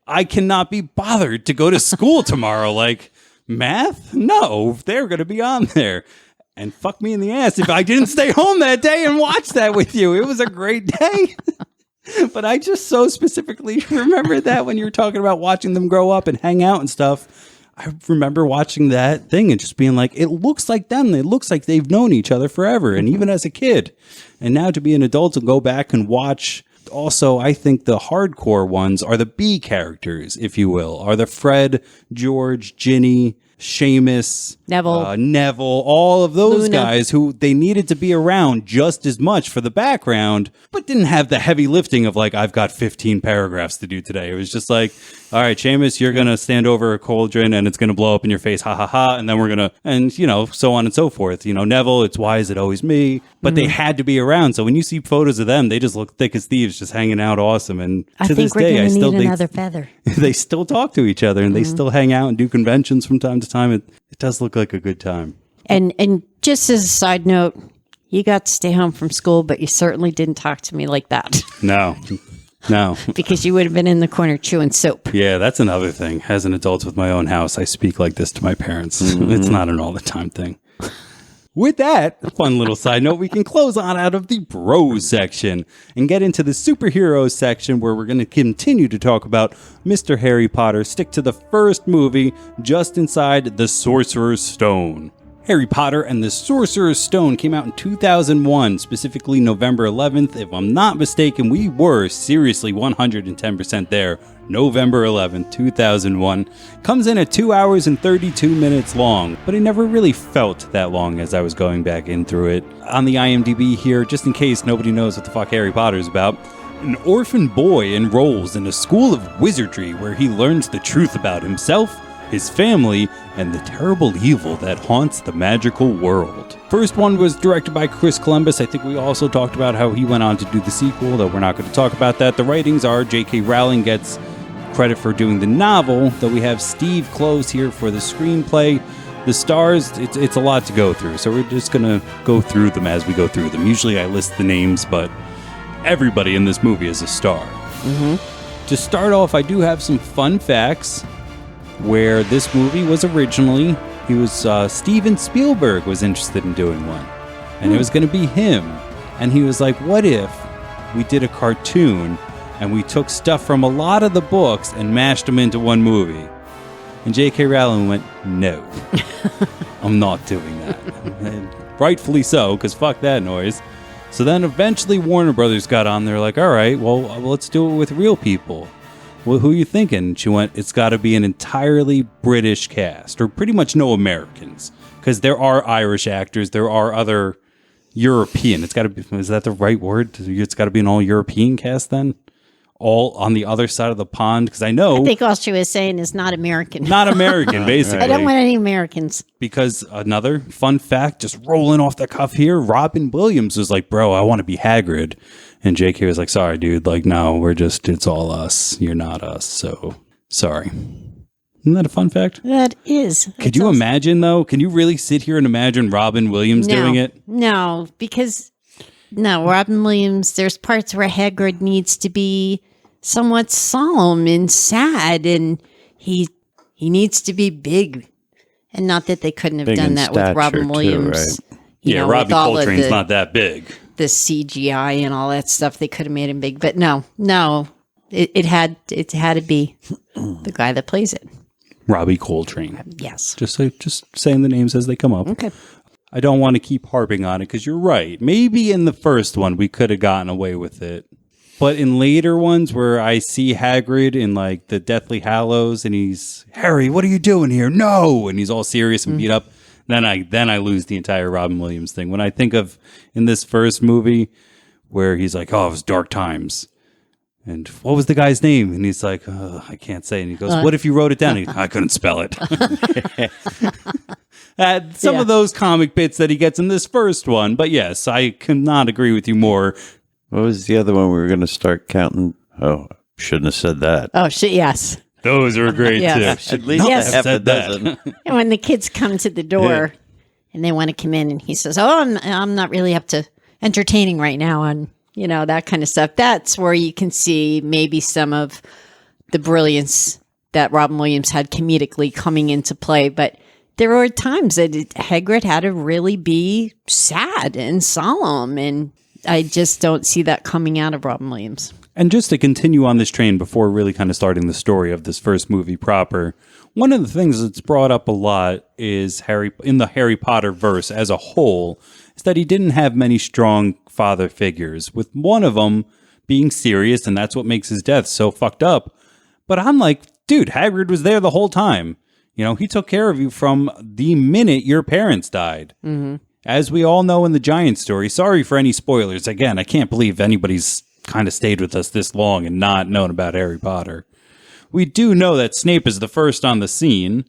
I cannot be bothered to go to school tomorrow. Like, math? No, they're going to be on there. And fuck me in the ass if I didn't stay home that day and watch that with you. It was a great day. But I just so specifically remember that when you were talking about watching them grow up and hang out and stuff. I remember watching that thing and just being like, it looks like them. It looks like they've known each other forever. And even as a kid. And now to be an adult and go back and watch. Also, I think the hardcore ones are the B characters, if you will, are the Fred, George, Ginny, Seamus, Neville, all of those guys who they needed to be around just as much for the background, but didn't have the heavy lifting of like, I've got 15 paragraphs to do today. It was just like, all right, Seamus, you're going to stand over a cauldron and it's going to blow up in your face. Ha ha ha. And then we're going to, and so on and so forth. Neville, it's why is it always me? But they had to be around. So when you see photos of them, they just look thick as thieves, just hanging out awesome. And to this day, need another feather. They still talk to each other and they still hang out and do conventions from time to time. It does look like a good time. And just as a side note, you got to stay home from school, but you certainly didn't talk to me like that. No. Because you would have been in the corner chewing soap. Yeah, that's another thing. As an adult with my own house, I speak like this to my parents. It's not an all the time thing. With that, a fun little side note, we can close on out of the bros section and get into the superheroes section where we're going to continue to talk about Mr. Harry Potter. Stick to the first movie just inside the Sorcerer's Stone. Harry Potter and the Sorcerer's Stone came out in 2001, specifically November 11th. If I'm not mistaken, we were seriously 110% there. November 11th, 2001. Comes in at 2 hours and 32 minutes long, but it never really felt that long as I was going back in through it. On the IMDb here, just in case nobody knows what the fuck Harry Potter is about, an orphan boy enrolls in a school of wizardry where he learns the truth about himself, his family, and the terrible evil that haunts the magical world. First one was directed by Chris Columbus. I think we also talked about how he went on to do the sequel, though we're not going to talk about that. The writings are J.K. Rowling gets credit for doing the novel, though we have Steve Close here for the screenplay. The stars, it's a lot to go through, so we're just going to go through them as we go through them. Usually I list the names, but everybody in this movie is a star. To start off, I do have some fun facts where this movie was originally, Steven Spielberg was interested in doing one. And it was going to be him. And he was like, what if we did a cartoon and we took stuff from a lot of the books and mashed them into one movie? And J.K. Rowling went, no, I'm not doing that. And rightfully so, because fuck that noise. So then eventually Warner Brothers got on there like, all right, well, let's do it with real people. Well, who are you thinking? She went, it's got to be an entirely British cast, or pretty much no Americans, because there are Irish actors, there are other European. It's got to be, is that the right word? It's got to be an all-European cast then? all on the other side of the pond? Because I know I think all she was saying is not American. not American, basically. I don't want any Americans. Because another fun fact, just rolling off the cuff here, Robin Williams was like, bro, I want to be Hagrid. And J.K. was like, sorry, dude. Like, no, it's all us. You're not us. So, sorry. Isn't that a fun fact? That is. Could you imagine, though? Can you really sit here and imagine Robin Williams doing it? No, because, Robin Williams, there's parts where Hagrid needs to be somewhat solemn and sad, and he needs to be big. And not that they couldn't have done that with Robin Williams. Too, right? You know, Robbie Coltrane's not that big. The CGI and all that stuff, they could have made him big. But no, it had to be the guy that plays it. Robbie Coltrane. Yes. Just saying the names as they come up. Okay. I don't want to keep harping on it because you're right. Maybe in the first one we could have gotten away with it. But in later ones where I see Hagrid in like the Deathly Hallows and he's, Harry, what are you doing here? No! And he's all serious and beat up. Then I lose the entire Robin Williams thing. When I think of in this first movie where he's like, oh, it was dark times. And what was the guy's name? And he's like, oh, I can't say. And he goes, what if you wrote it down? I couldn't spell it. Some of those comic bits that he gets in this first one. But yes, I cannot agree with you more. What was the other one we were going to start counting? Oh, shouldn't have said that. Oh, shit, yes. Those are great Yes. too. At least half a dozen. And when the kids come to the door and they want to come in and he says, oh, I'm not really up to entertaining right now on, that kind of stuff. That's where you can see maybe some of the brilliance that Robin Williams had comedically coming into play. But there were times that Hagrid had to really be sad and solemn. And I just don't see that coming out of Robin Williams. And just to continue on this train before really kind of starting the story of this first movie proper, one of the things that's brought up a lot is in the Harry Potter verse as a whole, is that he didn't have many strong father figures, with one of them being Sirius, and that's what makes his death so fucked up. But I'm like, dude, Hagrid was there the whole time. He took care of you from the minute your parents died. Mm-hmm. As we all know in the Giant story, sorry for any spoilers. Again, I can't believe anybody's kind of stayed with us this long and not known about Harry Potter. We do know that Snape is the first on the scene,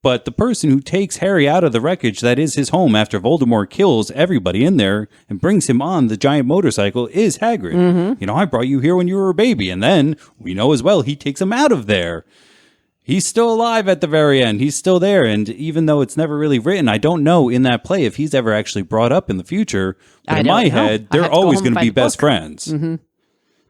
but the person who takes Harry out of the wreckage that is his home after Voldemort kills everybody in there and brings him on the giant motorcycle is Hagrid. Mm-hmm. I brought you here when you were a baby, and then we know as well he takes him out of there. He's still alive at the very end. He's still there. And even though it's never really written, I don't know in that play if he's ever actually brought up in the future. But in my head, they're always going to be best friends. Mm-hmm.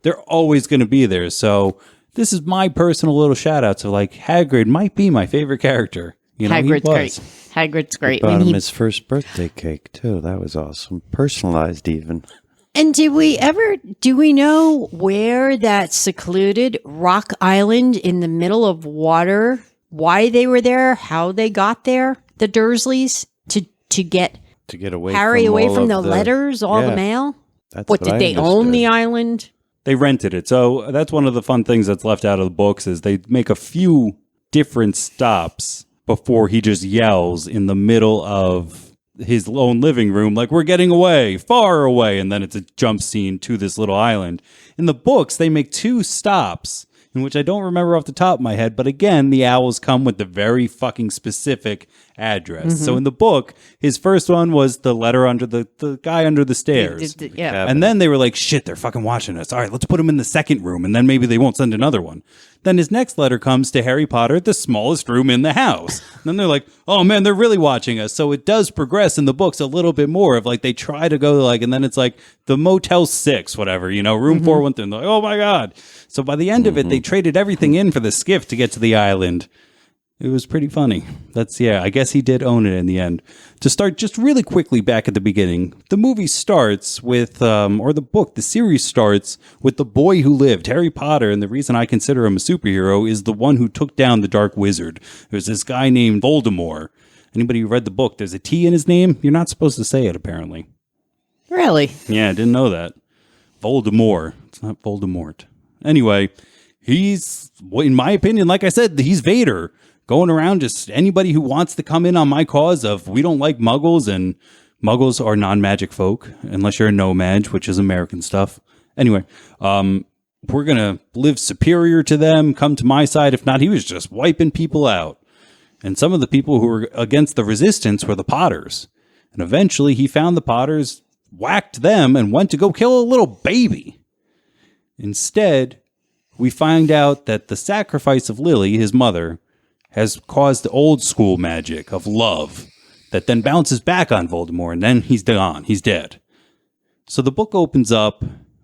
They're always going to be there. So this is my personal little shout out to Hagrid might be my favorite character. Hagrid's great. Hagrid's great. Bought him his first birthday cake too. That was awesome. Personalized even. And do we know where that secluded rock island in the middle of water, why they were there, how they got there, the Dursleys, to get away Harry away from the letters, all the mail? What did they own the island? They rented it. So that's one of the fun things that's left out of the books is they make a few different stops before he just yells in the middle of his own living room, like, we're getting away, far away, and then it's a jump scene to this little island. In the books, they make 2 stops, in which I don't remember off the top of my head, but again, the owls come with the very fucking specific address. Mm-hmm. So in the book, his first one was the letter under the guy under the stairs. And then they were like, shit, they're fucking watching us. All right, let's put him in the second room, and then maybe they won't send another one. Then his next letter comes to Harry Potter, the smallest room in the house. And then they're like, oh man, they're really watching us. So it does progress in the books a little bit more of they try to go and then it's like the Motel 6, whatever, room 413. They're like, oh my God. So by the end of it, they traded everything in for the skiff to get to the island. It was pretty funny. I guess he did own it in the end. To start just really quickly back at the beginning, the movie starts with, the series starts with the boy who lived, Harry Potter, and the reason I consider him a superhero is the one who took down the Dark Wizard. There's this guy named Voldemort. Anybody who read the book, there's a T in his name. You're not supposed to say it, apparently. Really? Yeah, I didn't know that. Voldemort. It's not Voldemort. Anyway, he's, in my opinion, like I said, he's Vader. Going around just anybody who wants to come in on my cause of we don't like muggles and muggles are non-magic folk unless you're a no-mage, which is American stuff. Anyway, we're going to live superior to them, come to my side. If not, he was just wiping people out. And some of the people who were against the resistance were the Potters. And eventually he found the Potters, whacked them, and went to go kill a little baby. Instead, we find out that the sacrifice of Lily, his mother, has caused the old school magic of love that then bounces back on Voldemort, and then he's gone. He's dead. So the book opens up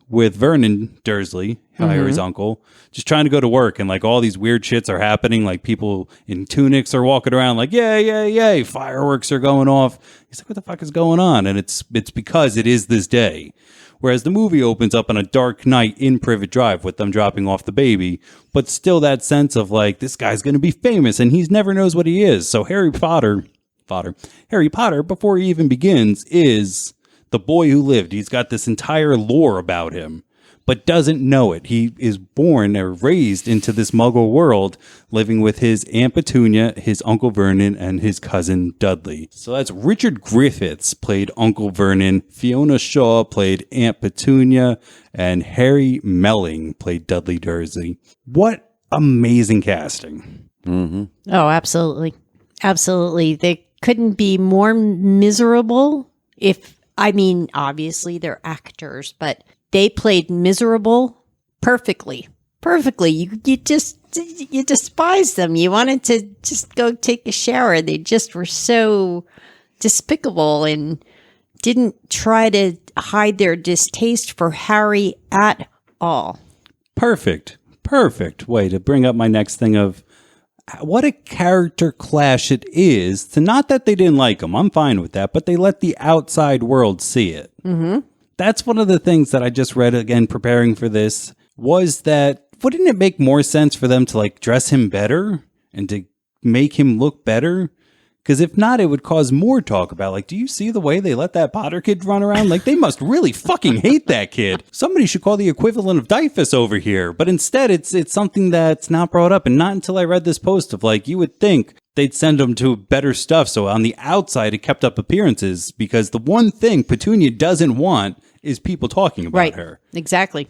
with Vernon Dursley, Harry's uncle, just trying to go to work, and like all these weird shits are happening. Like people in tunics are walking around like, yay, yay, yay, fireworks are going off. He's like, what the fuck is going on? And it's because it is this day. Whereas the movie opens up on a dark night in Privet Drive with them dropping off the baby, but still that sense of like, this guy's going to be famous and he never knows what he is. So Harry Potter, before he even begins, is the boy who lived. He's got this entire lore about him, but doesn't know it. He is born or raised into this muggle world, living with his Aunt Petunia, his Uncle Vernon, and his cousin Dudley. So that's Richard Griffiths played Uncle Vernon, Fiona Shaw played Aunt Petunia, and Harry Melling played Dudley Dursley. What amazing casting. Mm-hmm. Oh, absolutely. Absolutely. They couldn't be more miserable obviously they're actors, but they played miserable perfectly. You despise them. You wanted to just go take a shower. They just were so despicable and didn't try to hide their distaste for Harry at all. Perfect way to bring up my next thing of what a character clash it is to, not that they didn't like him, I'm fine with that, but they let the outside world see it. Mm-hmm. That's one of the things that I just read again preparing for this, was that wouldn't it make more sense for them to like dress him better and to make him look better? Because if not, it would cause more talk about, like, do you see the way they let that Potter kid run around? Like, they must really fucking hate that kid. Somebody should call the equivalent of Dyfus over here. But instead, it's something that's not brought up. And not until I read this post of, like, you would think they'd send him to better stuff. So on the outside, it kept up appearances. Because the one thing Petunia doesn't want is people talking about her. Exactly.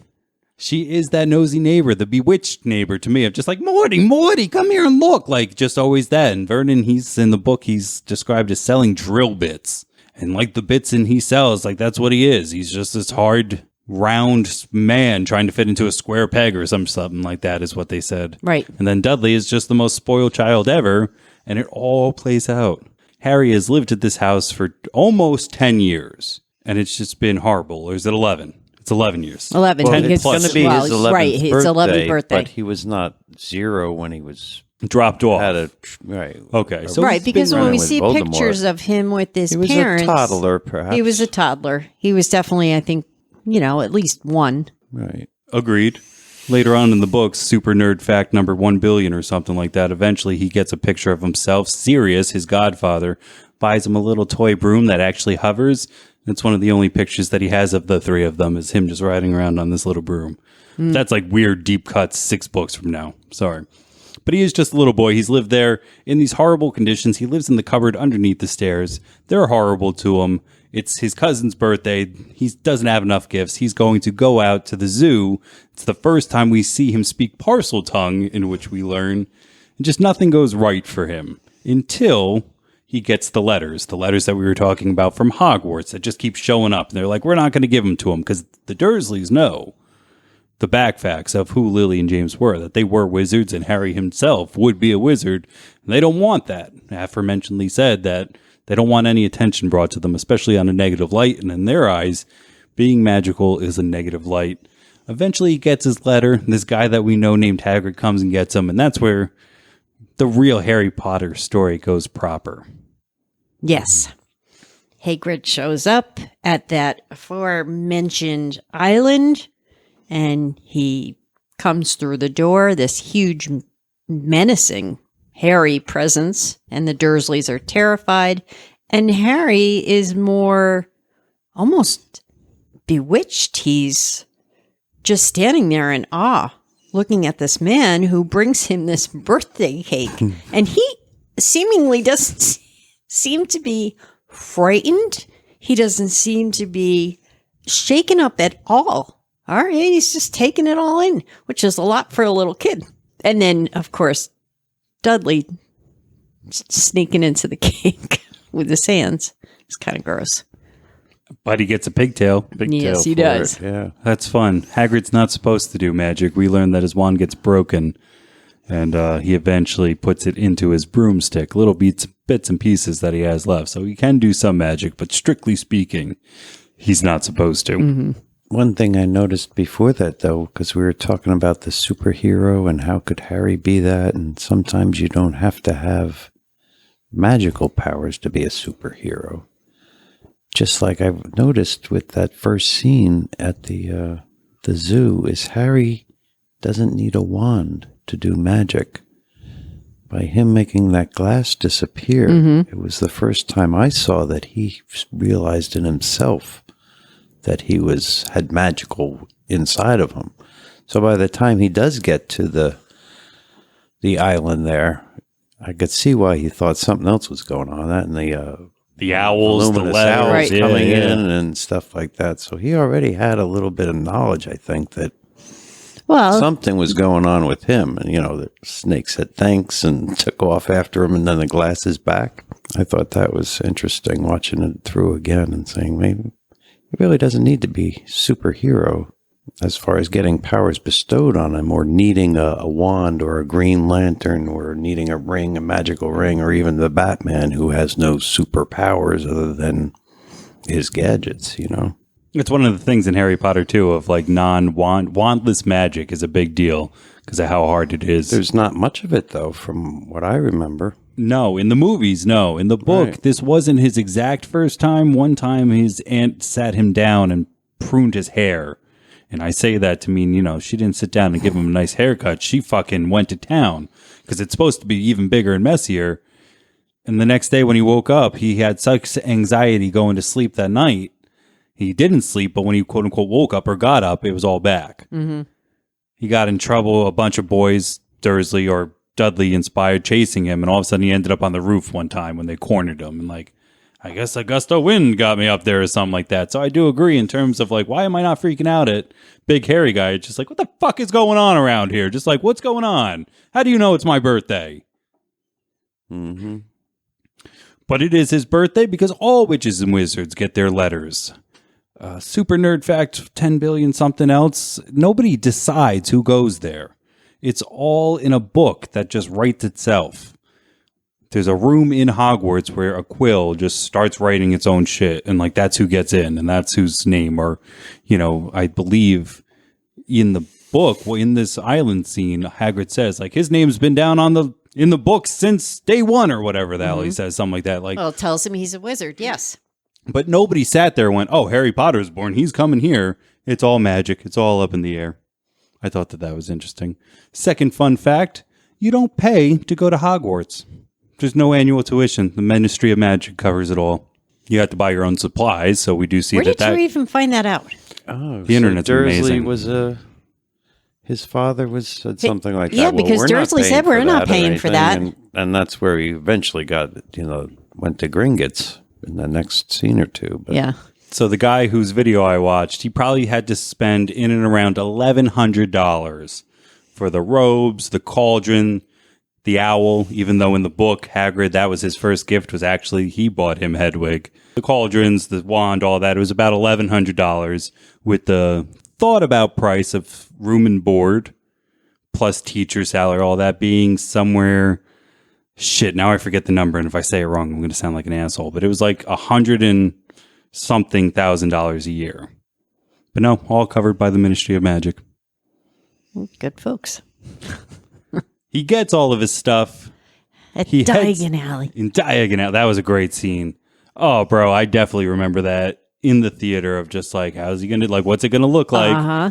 She is that nosy neighbor, the bewitched neighbor to me of just like, Morty, come here and look. Like, just always that. And Vernon, he's in the book, he's described as selling drill bits. And like the bits he sells, like that's what he is. He's just this hard, round man trying to fit into a square peg or something like that is what they said. Right. And then Dudley is just the most spoiled child ever. And it all plays out. Harry has lived at this house for almost 10 years. And it's just been horrible. Or is it 11? It's 11 years. 11. Well, Because, it's going to be his 11th right, birthday, his 11th birthday. but he was not 0 when he was Dropped off. right. Okay. So right, because when we with see Voldemort. pictures of him with his He was parents. a toddler, perhaps. He was a toddler. He was definitely, I think, at least one. Right. Agreed. Later on in the book, super nerd fact number 1 billion or something like that, eventually he gets a picture of himself. Sirius, his godfather, buys him a little toy broom that actually hovers. It's one of the only pictures that he has of the three of them is him just riding around on this little broom. That's like weird deep cuts 6 books from now. Sorry. But he is just a little boy. He's lived there in these horrible conditions. He lives in the cupboard underneath the stairs. They're horrible to him. It's his cousin's birthday. He doesn't have enough gifts. He's going to go out to the zoo. It's the first time we see him speak parcel tongue, in which we learn. And just nothing goes right for him until he gets the letters that we were talking about from Hogwarts that just keep showing up. And they're like, we're not going to give them to him because the Dursleys know the back facts of who Lily and James were, that they were wizards and Harry himself would be a wizard. And they don't want that. Aforementionedly said that they don't want any attention brought to them, especially on a negative light. And in their eyes, being magical is a negative light. Eventually he gets his letter. This guy that we know named Hagrid comes and gets him. And that's where the real Harry Potter story goes proper. Yes. Hagrid shows up at that aforementioned island, and he comes through the door, this huge, menacing Harry presence, and the Dursleys are terrified, and Harry is more almost bewitched. He's just standing there in awe, looking at this man who brings him this birthday cake, and he seemingly doesn't seem to be frightened. He doesn't seem to be shaken up at all All right, he's just taking it all in, which is a lot for a little kid. And then, of course, Dudley sneaking into the cake with his hands. It's kind of gross. But he gets a pigtail. Yes, he does. Yeah. That's fun. Hagrid's not supposed to do magic. We learned that his wand gets broken, and he eventually puts it into his broomstick, little bits and pieces that he has left. So he can do some magic, but strictly speaking, he's not supposed to. Mm-hmm. One thing I noticed before that, though, because we were talking about the superhero and how could Harry be that, and sometimes you don't have to have magical powers to be a superhero. Just like I've noticed with that first scene at the zoo, is Harry doesn't need a wand to do magic. By him making that glass disappear, it was the first time I saw that he realized in himself that he had magical inside of him. So by the time he does get to the island there, I could see why he thought something else was going on. That and The owls, the luminous letters, owls Right. coming in and stuff like that. So he already had a little bit of knowledge, I think, that Well, something was going on with him. And, the snake said thanks and took off after him, and then the glass is back. I thought that was interesting, watching it through again and saying, maybe he really doesn't need to be superhero as far as getting powers bestowed on him or needing a wand or a green lantern or needing a ring, a magical ring, or even the Batman who has no superpowers other than his gadgets, It's one of the things in Harry Potter, too, of like wandless magic is a big deal because of how hard it is. There's not much of it, though, from what I remember. No, in the movies, no. In the book, Right. this wasn't his exact first time. One time his aunt sat him down and pruned his hair. And I say that to mean, she didn't sit down and give him a nice haircut. She fucking went to town because it's supposed to be even bigger and messier. And the next day when he woke up, he had such anxiety going to sleep that night. He didn't sleep, but when he quote unquote woke up or got up, it was all back. mm-hmm. He got in trouble. A bunch of boys, Dursley or Dudley inspired, chasing him. And all of a sudden he ended up on the roof one time when they cornered him. And I guess a gust of wind got me up there or something like that. So I do agree in terms of why am I not freaking out at big hairy guy? It's just what the fuck is going on around here? Just what's going on? How do you know it's my birthday? Mm-hmm. But it is his birthday because all witches and wizards get their letters. Super nerd fact, 10 billion something else. Nobody decides who goes there. It's all in a book that just writes itself. There's a room in Hogwarts where a quill just starts writing its own shit, and that's who gets in, and that's whose name, or, I believe in the book, in this island scene, Hagrid says, his name's been down in the book since day one, or whatever the hell he says, something like that. Well, it tells him he's a wizard, yes. But nobody sat there and went, oh, Harry Potter's born, he's coming here. It's all magic. It's all up in the air. I thought that was interesting. Second fun fact, you don't pay to go to Hogwarts. There's no annual tuition. The Ministry of Magic covers it all. You have to buy your own supplies, so we do see Where that. did you even find that out? Oh, The internet's Dursley amazing. was his father said something like that. Yeah, Well, because we're not Dursley paying said we're for not that or paying for anything, that. and that's where he eventually got, went to Gringotts in the next scene or two. But Yeah. So the guy whose video I watched, he probably had to spend in and around $1,100 for the robes, the cauldron, the owl, even though in the book, Hagrid, that was his first gift, was actually, he bought him Hedwig. The cauldrons, the wand, all that, it was about $1,100 with the thought about price of room and board, plus teacher salary, all that being somewhere, shit, now I forget the number, and if I say it wrong, I'm going to sound like an asshole, but it was $100 and something $1,000 a year. But no, all covered by the Ministry of Magic. Good folks. He gets all of his stuff At He heads- Diagon Alley. in Diagon Alley. That was a great scene. Oh, bro, I definitely remember that in the theater of just how's he going to, what's it going to look like? Uh-huh.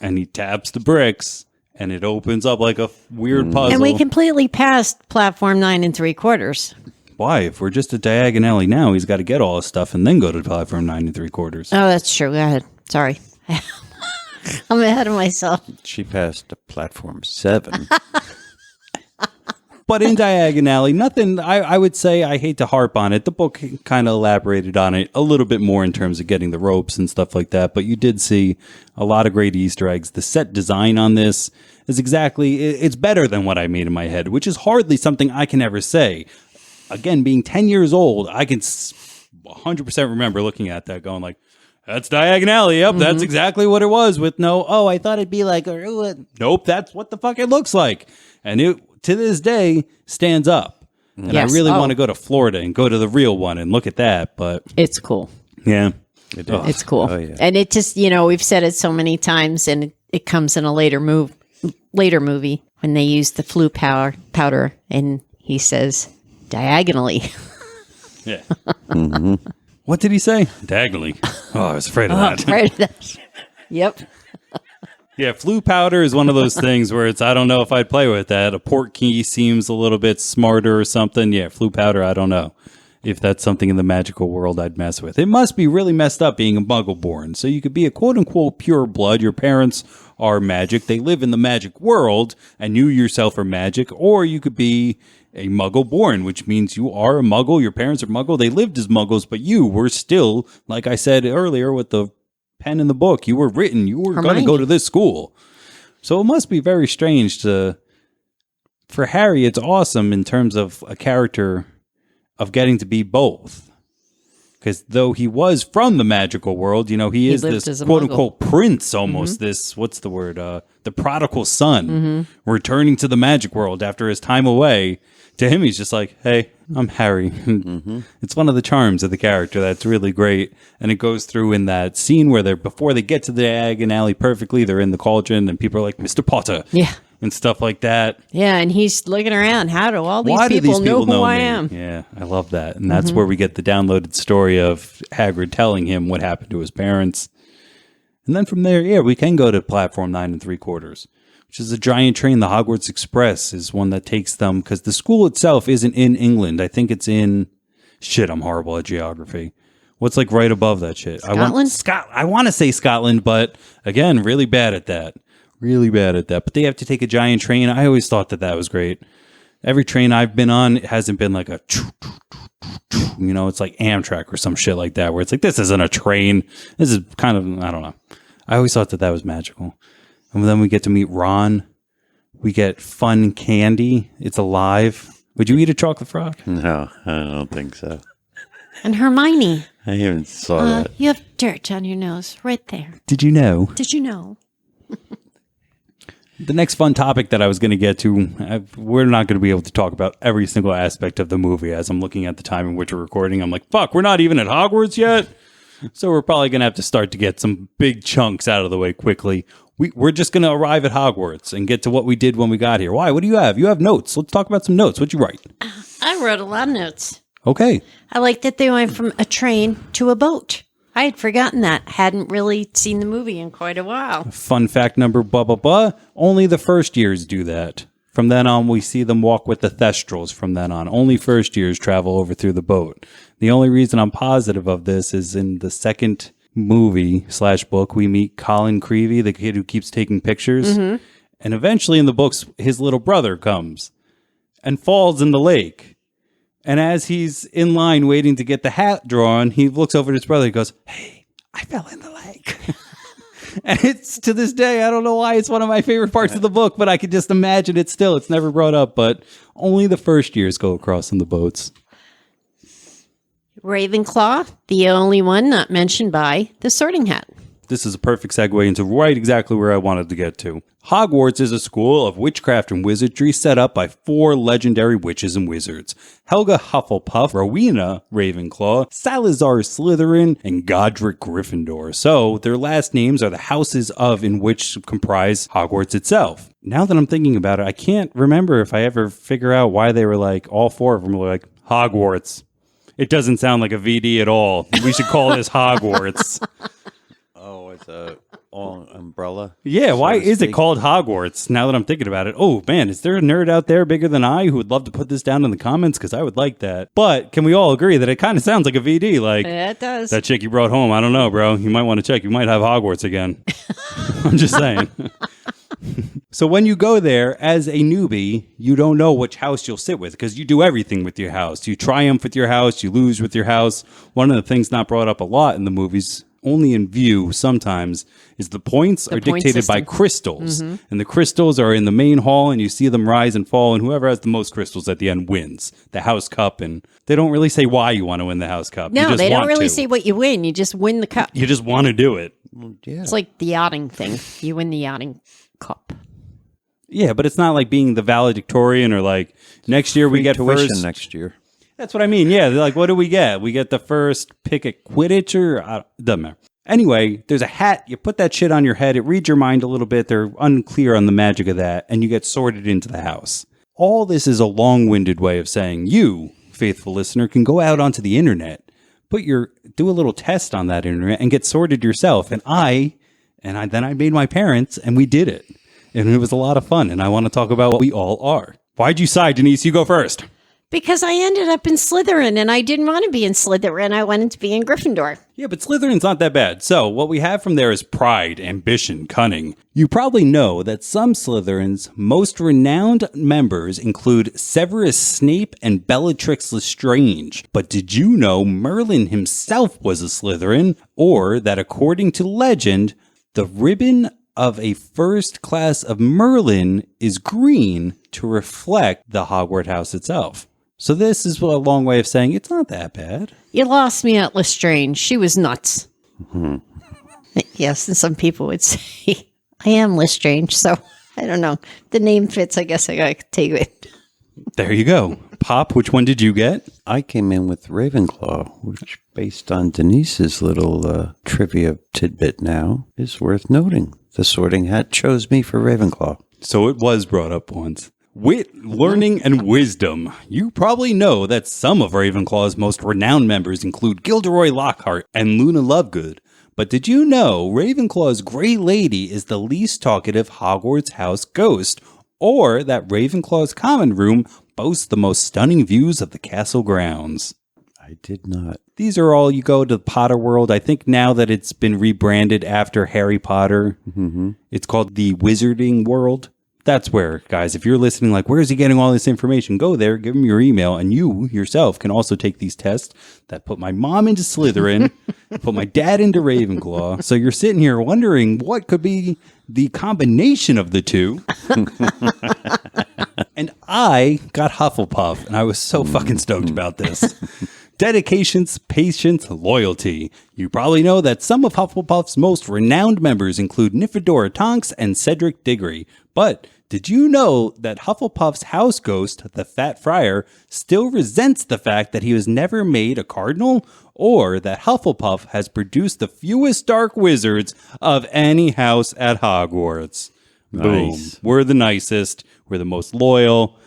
And he taps the bricks and it opens up like a weird puzzle. And we completely passed platform 9 3/4. Why? If we're just at Diagon Alley now, he's got to get all his stuff and then go to platform 9 3/4. Oh, that's true. Go ahead. Sorry. I'm ahead of myself. she passed to platform 7. But in Diagon Alley, nothing, I would say, I hate to harp on it. The book kind of elaborated on it a little bit more in terms of getting the ropes and stuff like that. But you did see a lot of great Easter eggs. The set design on this is it's better than what I made in my head, which is hardly something I can ever say. Again, being 10 years old, I can 100% remember looking at that going like, that's Diagon Alley. Yep, that's exactly what it was with I thought it'd be like, nope, that's what the fuck it looks like. And it, to this day, stands up. And I really want to go to Florida and go to the real one and look at that. But it's cool. Yeah. It's cool. Oh, yeah. And it just, we've said it so many times, and it comes in a later movie when they use the flu powder, and he says, diagonally. Yeah. What did he say? Diagonally. Oh, I was afraid of that. Afraid of that. Yep. Yeah, flu powder is one of those things where I don't know if I'd play with that. A port key seems a little bit smarter or something. Yeah, flu powder, I don't know if that's something in the magical world I'd mess with. It must be really messed up being a muggle born. So you could be a quote-unquote pure blood. Your parents are magic. They live in the magic world, and you yourself are magic. Or you could be a muggle born, which means you are a muggle. Your parents are muggle. They lived as muggles, but you were still, like I said earlier with the pen in the book, you were written. You were going to go to this school. So it must be very strange for Harry, it's awesome in terms of a character of getting to be both. Because though he was from the magical world, he is this quote-unquote prince almost, this, what's the word, the prodigal son, returning to the magic world after his time away. To him, he's just like, hey, I'm Harry. It's one of the charms of the character that's really great. And it goes through in that scene where before they get to the Diagon Alley perfectly, they're in the cauldron and people are like, Mr. Potter. Yeah. And stuff like that. Yeah, and he's looking around. How do all these people know who I am? Yeah, I love that. And that's where we get the downloaded story of Hagrid telling him what happened to his parents. And then from there, we can go to platform 9 3/4, which is a giant train. The Hogwarts Express is one that takes them, because the school itself isn't in England. I think it's in, I'm horrible at geography. What's like right above that shit? Scotland? I want to say Scotland, but again, really bad at that. Really bad at that. But they have to take a giant train. I always thought that was great. Every train I've been on, it hasn't been like it's like Amtrak or some shit like that, where it's like, this isn't a train. This is kind of, I don't know. I always thought that was magical. And then we get to meet Ron. We get fun candy. It's alive. Would you eat a chocolate frog? No, I don't think so. And Hermione. I even saw that. You have dirt on your nose right there. Did you know? Did you know? The next fun topic that I was going to get to, we're not going to be able to talk about every single aspect of the movie. As I'm looking at the time in which we're recording, I'm like, fuck, we're not even at Hogwarts yet. So we're probably going to have to start to get some big chunks out of the way quickly. We're just going to arrive at Hogwarts and get to what we did when we got here. Why? What do you have? You have notes. Let's talk about some notes. What'd you write? I wrote a lot of notes. Okay. I like that they went from a train to a boat. I had forgotten that. Hadn't really seen the movie in quite a while. Fun fact number blah, blah, blah. Only the first years do that. From then on, we see them walk with the Thestrals from then on. Only first years travel over through the boat. The only reason I'm positive of this is in the second movie/book, we meet Colin Creevey, the kid who keeps taking pictures. And eventually in the books, his little brother comes and falls in the lake. And as he's in line waiting to get the hat drawn, he looks over at his brother and goes, hey, I fell in the lake. And it's, to this day, I don't know why it's one of my favorite parts of the book, but I could just imagine it still. It's never brought up, but only the first years go across in the boats. Ravenclaw, the only one not mentioned by the Sorting Hat. This is a perfect segue into right exactly where I wanted to get to. Hogwarts is a school of witchcraft and wizardry set up by 4 legendary witches and wizards. Helga Hufflepuff, Rowena Ravenclaw, Salazar Slytherin, and Godric Gryffindor. So their last names are the houses of in which comprise Hogwarts itself. Now that I'm thinking about it, I can't remember if I ever figure out why they were like, all 4 of them were like, Hogwarts. It doesn't sound like a VD at all. We should call this Hogwarts. Oh, it's a all umbrella. Yeah, why is it called Hogwarts? Now that I'm thinking about it. Oh, man, is there a nerd out there bigger than I who would love to put this down in the comments? Because I would like that. But can we all agree that it kind of sounds like a VD? Like, Yeah, it does. that chick you brought home. I don't know, bro. You might want to check. You might have Hogwarts again. I'm just saying. So when you go there as a newbie, you don't know which house you'll sit with because you do everything with your house. You triumph with your house, you lose with your house. One of the things not brought up a lot in the movies, only in view sometimes, is the points are dictated by crystals. And the crystals are in the main hall and you see them rise and fall, and whoever has the most crystals at the end wins the house cup. And they don't really say why you want to win the house cup. No, you just they don't want really to. say what you win. You just win the cup. You just want to do it. Yeah. It's like the yachting thing. You win the yachting cup. Yeah, but it's not like being the valedictorian or like next year we Free get tuition first. next year. That's what I mean. Yeah, they're like, what do we get? We get the first pick at Quidditch or doesn't matter. Anyway, there's a hat. You put that shit on your head. It reads your mind a little bit. They're unclear on the magic of that, and you get sorted into the house. All this is a long-winded way of saying you, faithful listener, can go out onto the internet, do a little test on that internet, and get sorted yourself. And then I made my parents, and we did it. And it was a lot of fun, and I want to talk about what we all are. Why'd you sigh, Denise? You go first. Because I ended up in Slytherin, and I didn't want to be in Slytherin. I wanted to be in Gryffindor. Yeah, but Slytherin's not that bad. So what we have from there is pride, ambition, cunning. You probably know that some Slytherin's most renowned members include Severus Snape and Bellatrix Lestrange. But did you know Merlin himself was a Slytherin? Or that according to legend, the ribbon of a first class of Merlin is green to reflect the Hogwarts house itself. So this is a long way of saying it's not that bad. You lost me at Lestrange. She was nuts. Yes, and some people would say, I am Lestrange, so I don't know. The name fits, I guess I gotta take it. There you go. Pop, which one did you get? I came in with Ravenclaw, which, based on Denise's little trivia tidbit now, is worth noting. The Sorting Hat chose me for Ravenclaw. So it was brought up once. Wit, learning, and wisdom. You probably know that some of Ravenclaw's most renowned members include Gilderoy Lockhart and Luna Lovegood. But did you know Ravenclaw's Grey Lady is the least talkative Hogwarts house ghost, or that Ravenclaw's common room boasts the most stunning views of the castle grounds? I did not. These are all, you go to the Potter world. I think now that it's been rebranded after Harry Potter, it's called the Wizarding World. That's where, guys, if you're listening, like, where is he getting all this information? Go there, give him your email, and you yourself can also take these tests that put my mom into Slytherin, put my dad into Ravenclaw. So you're sitting here wondering what could be the combination of the two. And I got Hufflepuff, and I was so fucking stoked about this. Dedications, patience, loyalty. You probably know that some of Hufflepuff's most renowned members include Nymphadora Tonks and Cedric Diggory. But did you know that Hufflepuff's house ghost, the Fat Friar, still resents the fact that he was never made a cardinal? Or that Hufflepuff has produced the fewest dark wizards of any house at Hogwarts? Nice. Boom. We're the nicest. We're the most loyal.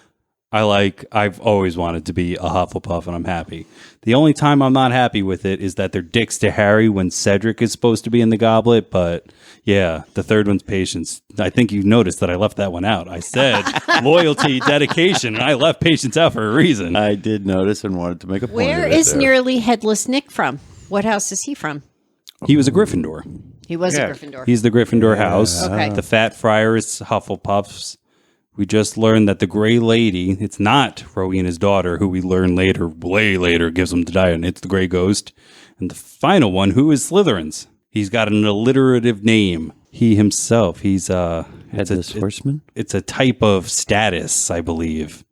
I've always wanted to be a Hufflepuff, and I'm happy. The only time I'm not happy with it is that they're dicks to Harry when Cedric is supposed to be in the goblet. But yeah, the third one's patience. I think you noticed that I left that one out. I said loyalty, dedication, and I left patience out for a reason. I did notice and wanted to make a point. Where is Nearly Headless Nick from? What house is he from? He was a Gryffindor. He was a Gryffindor. He's the Gryffindor house. Okay. The Fat Friar is Hufflepuff's. We just learned that the Grey Lady, it's not Rowena's daughter, who we learn later, way later, gives him to die, and it's the Grey Ghost. And the final one, who is Slytherin's? He's got an alliterative name. He himself, he's Headless Horseman? It's a type of status, I believe.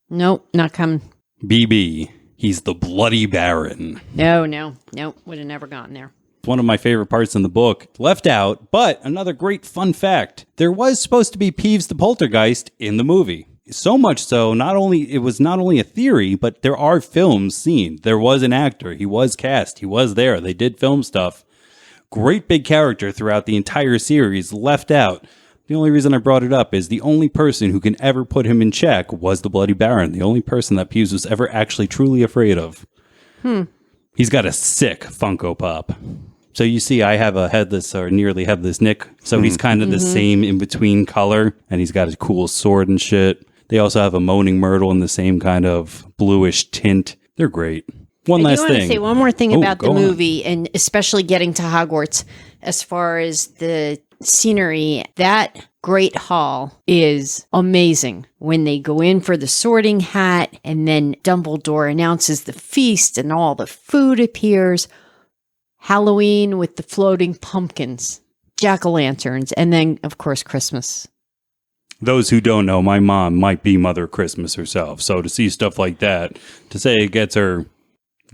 Nope, not coming. BB, he's the Bloody Baron. No, would have never gotten there. One of my favorite parts in the book, left out, but another great fun fact. There was supposed to be Peeves the Poltergeist in the movie. So much so, it was not only a theory, but there are films seen. There was an actor. He was cast. He was there. They did film stuff. Great big character throughout the entire series, left out. The only reason I brought it up is the only person who can ever put him in check was the Bloody Baron. The only person that Peeves was ever actually truly afraid of. He's got a sick Funko Pop. So you see, I have a headless or nearly headless Nick. So he's kind of the same in-between color, and he's got a cool sword and shit. They also have a Moaning Myrtle in the same kind of bluish tint. They're great. One last thing. I want to say one more thing about the movie, and especially getting to Hogwarts, as far as the scenery. That Great Hall is amazing. When they go in for the sorting hat and then Dumbledore announces the feast and all the food appears. Halloween with the floating pumpkins, jack-o'-lanterns, and then, of course, Christmas. Those who don't know, my mom might be Mother Christmas herself. So to see stuff like that, to say it gets her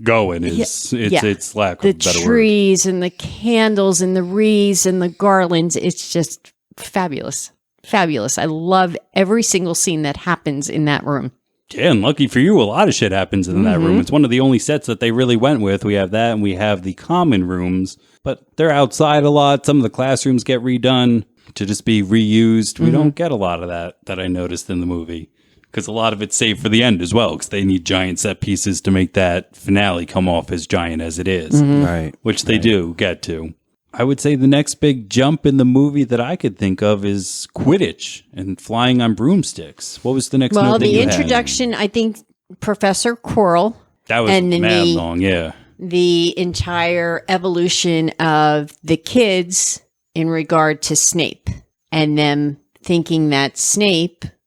going it's lack of a better word. The trees and the candles and the wreaths and the garlands, it's just fabulous. Fabulous. I love every single scene that happens in that room. Yeah, and lucky for you, a lot of shit happens in that room. It's one of the only sets that they really went with. We have that, and we have the common rooms, but they're outside a lot. Some of the classrooms get redone to just be reused. We don't get a lot of that I noticed in the movie. Because a lot of it's saved for the end as well, because they need giant set pieces to make that finale come off as giant as it is. Right. Which they do get to. I would say the next big jump in the movie that I could think of is Quidditch and flying on broomsticks. What was the next note that you had? Well, the introduction, I think Professor Quirrell. That was mad long, yeah. The entire evolution of the kids in regard to Snape. And them thinking that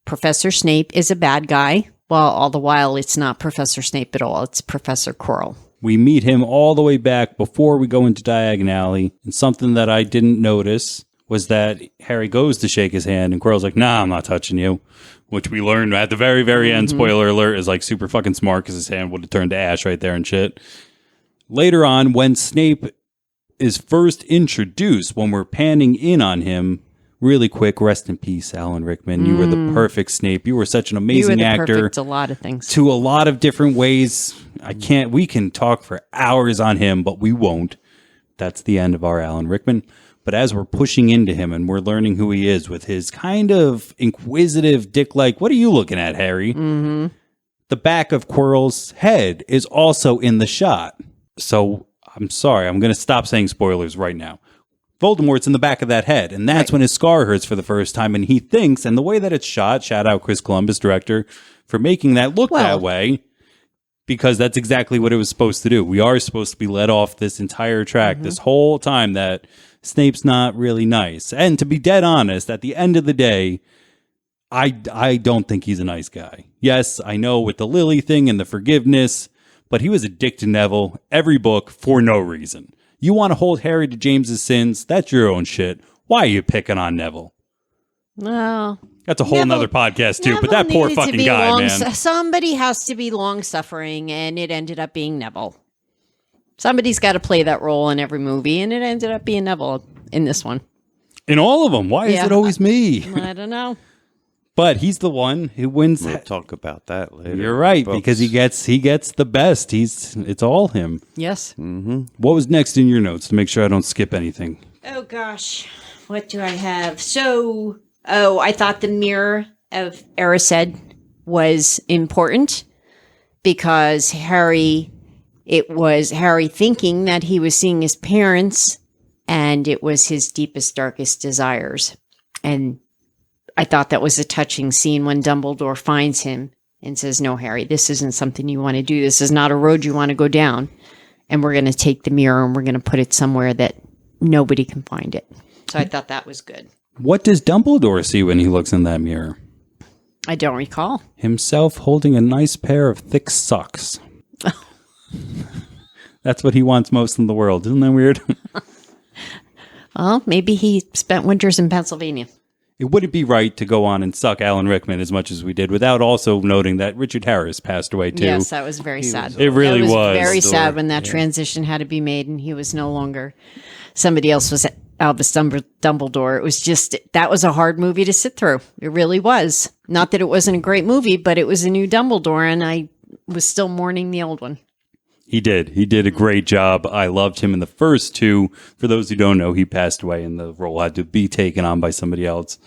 Professor Snape is a bad guy. Well, all the while, it's not Professor Snape at all. It's Professor Quirrell. We meet him all the way back before we go into Diagon Alley. And something that I didn't notice was that Harry goes to shake his hand and Quirrell's like, nah, I'm not touching you. Which we learned at the very, very end, spoiler alert, is like super fucking smart because his hand would have turned to ash right there and shit. Later on, when Snape is first introduced, when we're panning in on him, really quick, rest in peace, Alan Rickman. You were the perfect Snape. You were such an amazing actor. Perfect, a lot of things. To a lot of different ways. We can talk for hours on him, but we won't. That's the end of our Alan Rickman. But as we're pushing into him and we're learning who he is with his kind of inquisitive dick-like, what are you looking at, Harry? The back of Quirrell's head is also in the shot. So I'm sorry, I'm going to stop saying spoilers right now. Voldemort's in the back of that head, and that's when his scar hurts for the first time, and he thinks, and the way that it's shot, shout out Chris Columbus, director, for making that look that way, because that's exactly what it was supposed to do. We are supposed to be led off this entire track this whole time that Snape's not really nice. And to be dead honest, at the end of the day, I don't think he's a nice guy. Yes, I know with the Lily thing and the forgiveness, but he was a dick to Neville every book for no reason. You want to hold Harry to James's sins? That's your own shit. Why are you picking on Neville? Well, that's a whole nother podcast too. But that poor fucking guy, man. Somebody has to be long suffering, and it ended up being Neville. Somebody's got to play that role in every movie, and it ended up being Neville in this one. In all of them. Why is it always me? I don't know. But he's the one who wins. We'll talk about that later. You're right, because he gets the best. It's all him. Yes. What was next in your notes to make sure I don't skip anything? Oh gosh, what do I have? So, I thought the mirror of Erised was important because it was Harry thinking that he was seeing his parents, and it was his deepest, darkest desires, and I thought that was a touching scene when Dumbledore finds him and says, no, Harry, this isn't something you want to do. This is not a road you want to go down. And we're going to take the mirror and we're going to put it somewhere that nobody can find it. So I thought that was good. What does Dumbledore see when he looks in that mirror? I don't recall. Himself holding a nice pair of thick socks. That's what he wants most in the world. Isn't that weird? Well, maybe he spent winters in Pennsylvania. It wouldn't be right to go on and suck Alan Rickman as much as we did without also noting that Richard Harris passed away too. Yes, that was very sad. It really was. Very sad when that transition had to be made and he was no longer, somebody else was Albus Dumbledore. It was just, that was a hard movie to sit through. It really was. Not that it wasn't a great movie, but it was a new Dumbledore and I was still mourning the old one. He did. He did a great job. I loved him in the first two. For those who don't know, he passed away and the role had to be taken on by somebody else.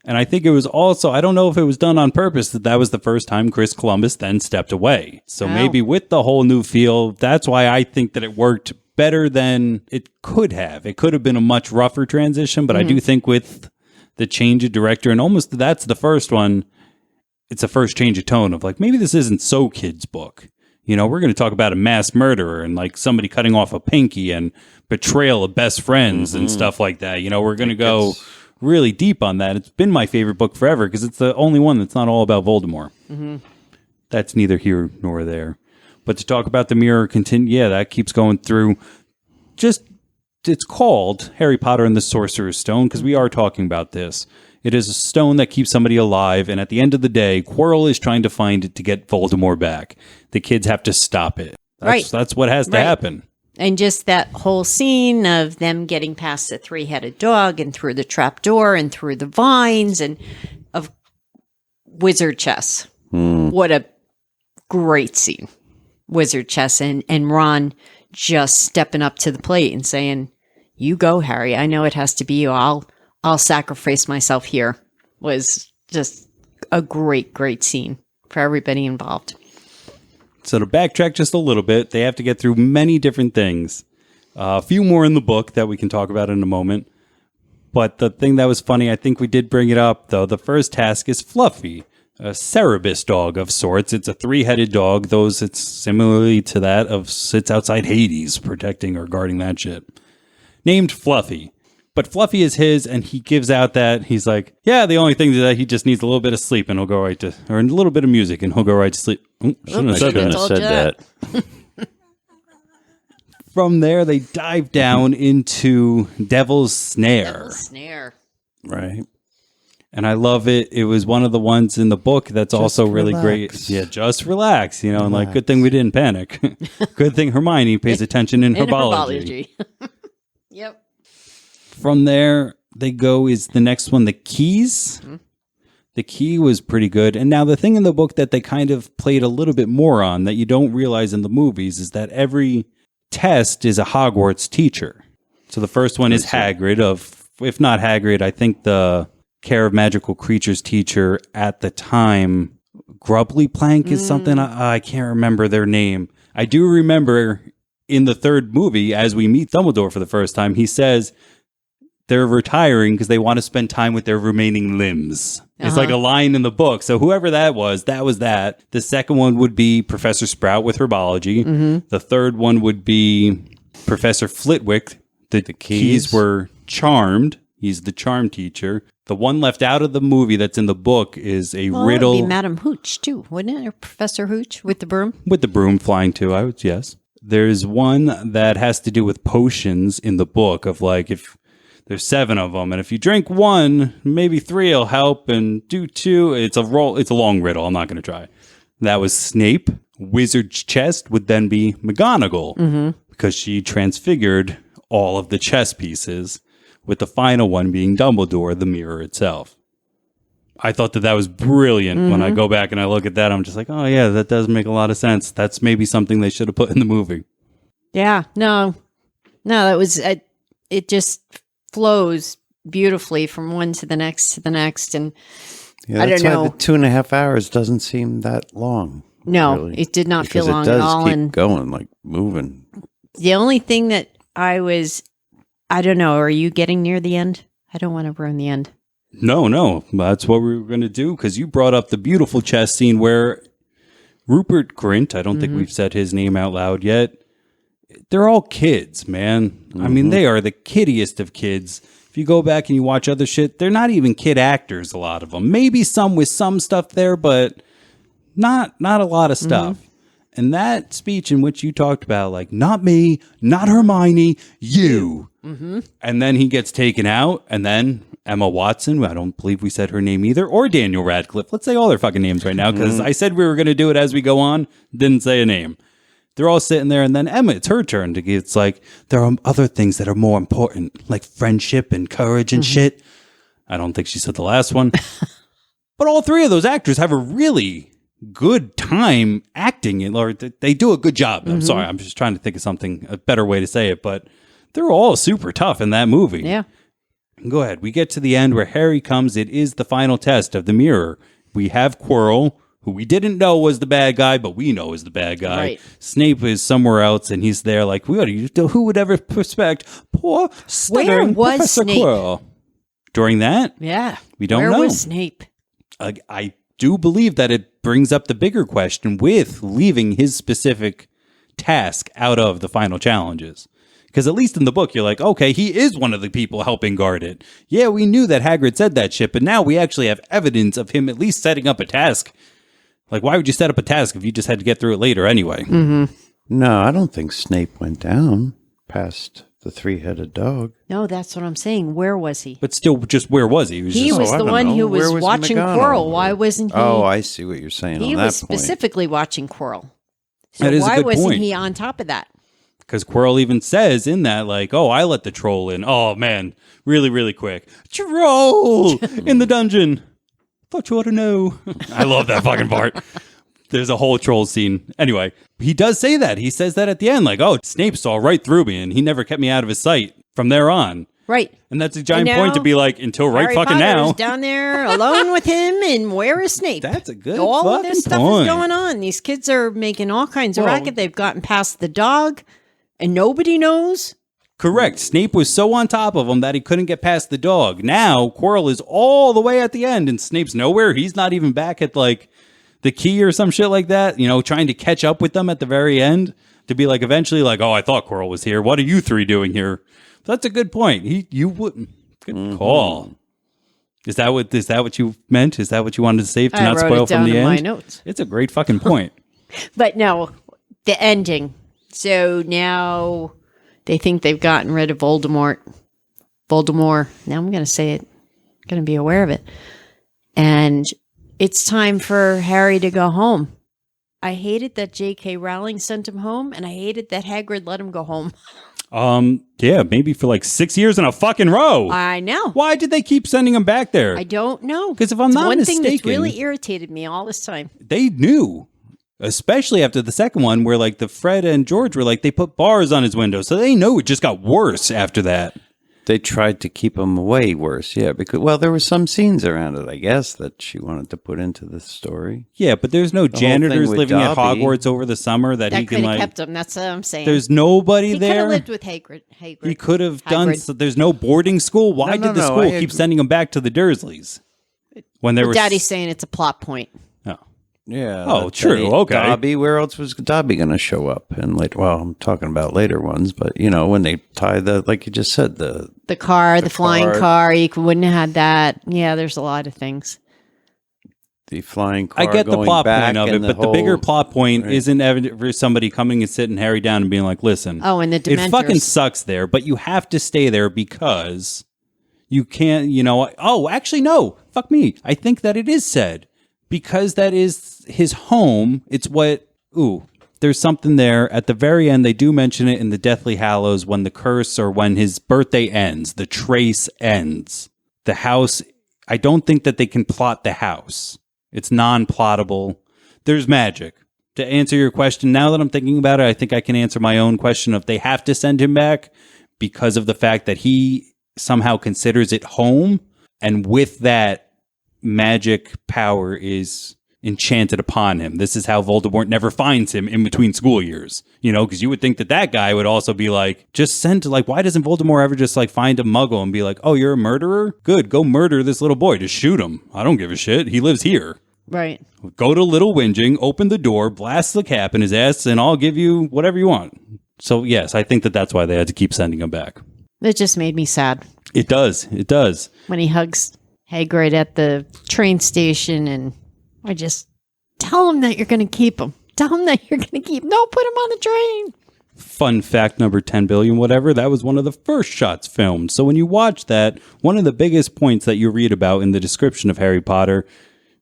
And I think it was also, I don't know if it was done on purpose, that was the first time Chris Columbus then stepped away. So maybe with the whole new feel, that's why I think that it worked better than it could have. It could have been a much rougher transition, but I do think with the change of director, and almost that's the first one, it's a first change of tone of like, maybe this isn't so kids' book. You know, we're going to talk about a mass murderer and like somebody cutting off a pinky and betrayal of best friends and stuff like that. You know, we're going to go really deep on that. It's been my favorite book forever because it's the only one that's not all about Voldemort. Mm-hmm. That's neither here nor there. But to talk about the mirror, that keeps going through. It's called Harry Potter and the Sorcerer's Stone because we are talking about this. It is a stone that keeps somebody alive, and at the end of the day, Quirrell is trying to find it to get Voldemort back. The kids have to stop it. That's what has to happen. And just that whole scene of them getting past the three-headed dog and through the trap door and through the vines and of wizard chess. What a great scene. Wizard chess and Ron just stepping up to the plate and saying, "You go, Harry. I know it has to be you. I'll sacrifice myself here." Was just a great, great scene for everybody involved. So to backtrack just a little bit, they have to get through many different things. A few more in the book that we can talk about in a moment. But the thing that was funny, I think we did bring it up, though. The first task is Fluffy, a Cerberus dog of sorts. It's a three-headed dog. It's similarly to that of sits outside Hades, protecting or guarding that shit. Named Fluffy. But Fluffy is his, and he gives out that he's like, yeah, the only thing is that he just needs a little bit of sleep, and he'll go right to, or a little bit of music, and he'll go right to sleep. Shouldn't have said that. From there, they dive down into Devil's Snare. Right. And I love it. It was one of the ones in the book that's Just also really relax. great. Yeah, just relax, and like, good thing we didn't panic. Good thing Hermione pays attention in herbology. Yep. From there, they go is the next one, the keys. Mm-hmm. The key was pretty good. And now the thing in the book that they kind of played a little bit more on that you don't realize in the movies is that every test is a Hogwarts teacher. So the first one is Hagrid if not Hagrid, I think the Care of Magical Creatures teacher at the time, Grubbly Plank is something. I can't remember their name. I do remember in the third movie, as we meet Dumbledore for the first time, he says they're retiring because they want to spend time with their remaining limbs. It's like a line in the book. So whoever that was that. The second one would be Professor Sprout with herbology. Mm-hmm. The third one would be Professor Flitwick. The keys were Charmed. He's the charm teacher. The one left out of the movie that's in the book is a riddle. It would be Madam Hooch, too, wouldn't it? Or Professor Hooch with the broom? With the broom flying, too, yes. There's one that has to do with potions in the book of like if there's 7 of them, and if you drink 1, maybe 3 will help, and do 2. It's a long riddle. I'm not going to try. That was Snape. Wizard's chest would then be McGonagall because she transfigured all of the chess pieces, with the final one being Dumbledore, the mirror itself. I thought that was brilliant. When I go back and I look at that, I'm just like, oh yeah, that does make a lot of sense. That's maybe something they should have put in the movie. Yeah, no, that was, it just flows beautifully from one to the next. And I don't know. The 2.5 hours doesn't seem that long. No, really, it did not feel long at all. It does keep going, like moving. The only thing that I don't know, are you getting near the end? I don't want to ruin the end. No, that's what we were going to do, because you brought up the beautiful chess scene where Rupert Grint, I don't think we've said his name out loud yet, they're all kids, man. I mean, they are the kiddiest of kids. If you go back and you watch other shit, they're not even kid actors, a lot of them. Maybe some with some stuff there, but not a lot of stuff. And that speech in which you talked about, like, not me, not Hermione, you. And then he gets taken out, and then Emma Watson, I don't believe we said her name either, or Daniel Radcliffe. Let's say all their fucking names right now, because I said we were going to do it as we go on, didn't say a name. They're all sitting there, and then Emma, it's her turn to get, it's like, there are other things that are more important, like friendship and courage and shit. I don't think she said the last one. But all 3 of those actors have a really good time acting it, or they do a good job. I'm sorry, I'm just trying to think of a better way to say it, but they're all super tough in that movie. Yeah. Go ahead. We get to the end where Harry comes. It is the final test of the mirror. We have Quirrell, who we didn't know was the bad guy, but we know is the bad guy. Right. Snape is somewhere else, and he's there like, who would ever suspect poor stuttering Professor Snape? Quirrell? During that? Yeah. We don't know. Where was Snape? I do believe that it brings up the bigger question with leaving his specific task out of the final challenges. Because at least in the book, you're like, okay, he is one of the people helping guard it. Yeah, we knew that Hagrid said that shit, but now we actually have evidence of him at least setting up a task. Like, why would you set up a task if you just had to get through it later anyway? Mm-hmm. No, I don't think Snape went down past the three-headed dog. No, that's what I'm saying. Where was he? But still, just where was he? He was the one who was watching Quirrell. Why wasn't he? Oh, I see what you're saying. He on that was point. specifically watching Quirrell. So That is a why good wasn't point. he on top of that? Because Quirrell even says in that, like, oh, I let the troll in. Oh, man. Really, really quick. Troll in the dungeon. Thought you ought to know. I love that fucking part. There's a whole troll scene. Anyway, he does say that. He says that at the end, like, oh, Snape saw right through me, and he never kept me out of his sight from there on. Right. And that's a giant point to be like, until right Harry fucking Potter's now. down there alone with him, and where is Snape? That's a good All of this fucking stuff point. is going on. These kids are making all kinds of racket. They've gotten past the dog, and nobody knows. Correct. Snape was so on top of him that he couldn't get past the dog. Now, Quirrell is all the way at the end, and Snape's nowhere. He's not even back at, like, the key or some shit like that, you know, trying to catch up with them at the very end to be like, eventually, like, oh, I thought Quirrell was here. What are you three doing here? That's a good point. You wouldn't. Good call. Is that what you meant? Is that what you wanted to save to I not wrote spoil it down from the in end? my notes. It's a great fucking point. But no, the ending. So now they think they've gotten rid of Voldemort. Now I'm going to say it. I'm going to be aware of it. And it's time for Harry to go home. I hated that J.K. Rowling sent him home, and I hated that Hagrid let him go home. Yeah, maybe for like 6 years in a fucking row. I know. Why did they keep sending him back there? I don't know. Because if I'm not one mistaken, thing that's really irritated me all this time. they knew, especially after the second one, where like the Fred and George were like, they put bars on his window, so they know it just got worse after that. They tried to keep him away worse, yeah, because, well, there were some scenes around it, I guess, that she wanted to put into the story. Yeah, but there's no whole thing janitors with living at Dobby. Hogwarts over the summer that he That can could have like. kept him. That's what I'm saying. There's nobody he could there. have lived with Hagrid. He could have done. Hagrid. So there's no boarding school. Why No, did the no, school I keep agree. sending him back to the Dursleys when they were? Daddy's saying it's a plot point. Oh. Yeah. Oh, true. Okay. Dobby, where else was Dobby going to show up? And well, I'm talking about later ones, but you know, when they tie like you just said, the The flying car, you wouldn't have had that. Yeah, there's a lot of things. the flying car. I get the going plot back point of it, and but the bigger plot point isn't evident for somebody coming and sitting Harry down and being like, "Listen, Oh, and the it Dementors. fucking sucks there, but you have to stay there because you can't, you know." Oh, actually, no. Fuck me. I think that it is said because that is his home. It's what. Ooh, there's something there at the very end. They do mention it in the Deathly Hallows when the curse or when his birthday ends, the trace ends. The house. I don't think that they can plot the house. It's non-plottable. There's magic. To answer your question, now that I'm thinking about it, I think I can answer my own question of they have to send him back because of the fact that he somehow considers it home. And with that, magic power is enchanted upon him. This is how Voldemort never finds him in between school years. You know, because you would think that that guy would also be like, just send to like, why doesn't Voldemort ever just like find a muggle and be like, oh, you're a murderer? Good, go murder this little boy. Just shoot him. I don't give a shit. He lives here. Right. Go to Little Whinging, open the door, blast the cap in his ass, and I'll give you whatever you want. So, yes, I think that that's why they had to keep sending him back. It just made me sad. It does. It does. When he hugs Hagrid at the train station, and I just tell him that you're going to keep him. Tell him that you're going to keep him. Don't put him on the train. Fun fact number 10 billion, whatever, that was one of the first shots filmed. So when you watch that, one of the biggest points that you read about in the description of Harry Potter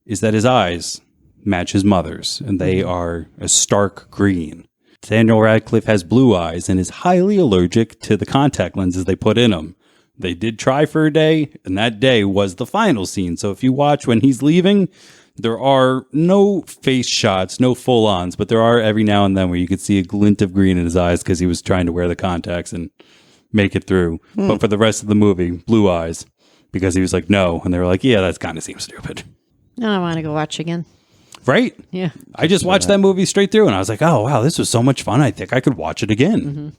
is that his eyes match his mother's, and they are a stark green. Daniel Radcliffe has blue eyes and is highly allergic to the contact lenses they put in him. They did try for a day, and that day was the final scene. So if you watch when he's leaving, there are no face shots, no full-ons, but there are every now and then where you could see a glint of green in his eyes because he was trying to wear the contacts and make it through. But for the rest of the movie, blue eyes, because he was like, no. And they were like, yeah, that kind of seems stupid. Now I want to go watch again. Right? Yeah. I just watched that movie straight through, and I was like, oh, wow, this was so much fun. I think I could watch it again. Mm-hmm.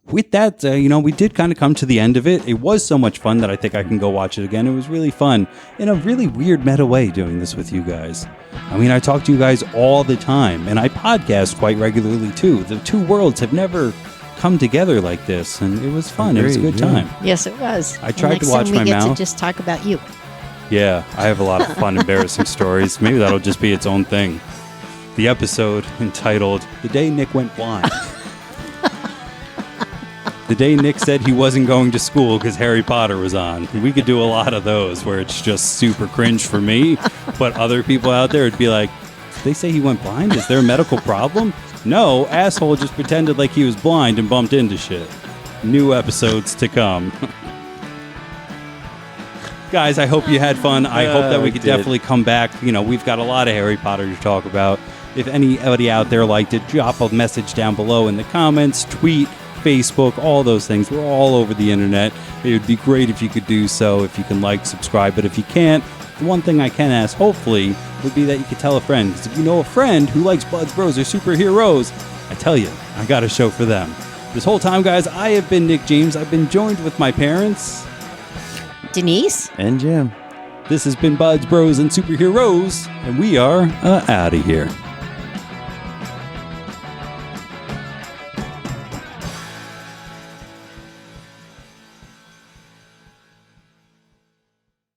With that, we did kind of come to the end of it. It was so much fun that I think I can go watch it again. It was really fun in a really weird meta way doing this with you guys. I mean, I talk to you guys all the time, and I podcast quite regularly too. The two worlds have never come together like this, and it was fun. It was a good Agreed, yeah. time. Yes, it was. I tried to watch we my get mouth. to just talk about you. Yeah, I have a lot of fun, embarrassing stories. Maybe that'll just be its own thing. The episode entitled "The Day Nick Went Blind." The day Nick said he wasn't going to school because Harry Potter was on. We could do a lot of those where it's just super cringe for me, but other people out there would be like, "Did they say he went blind? Is there a medical problem?" No, asshole just pretended like he was blind and bumped into shit. New episodes to come. Guys, I hope you had fun. I hope that we could definitely come back. You know, we've got a lot of Harry Potter to talk about. If anybody out there liked it, drop a message down below in the comments, tweet, Facebook, all those things. We're all over the internet. It would be great if you could do so, if you can like, subscribe. But if you can't, the one thing I can ask, hopefully, would be that you could tell a friend. Because if you know a friend who likes Buds, Bros, or superheroes, I tell you, I got a show for them. This whole time, guys, I have been Nick James. I've been joined with my parents. Denise? And Jim. This has been Buds, Bros, and Superheroes, and we are out of here.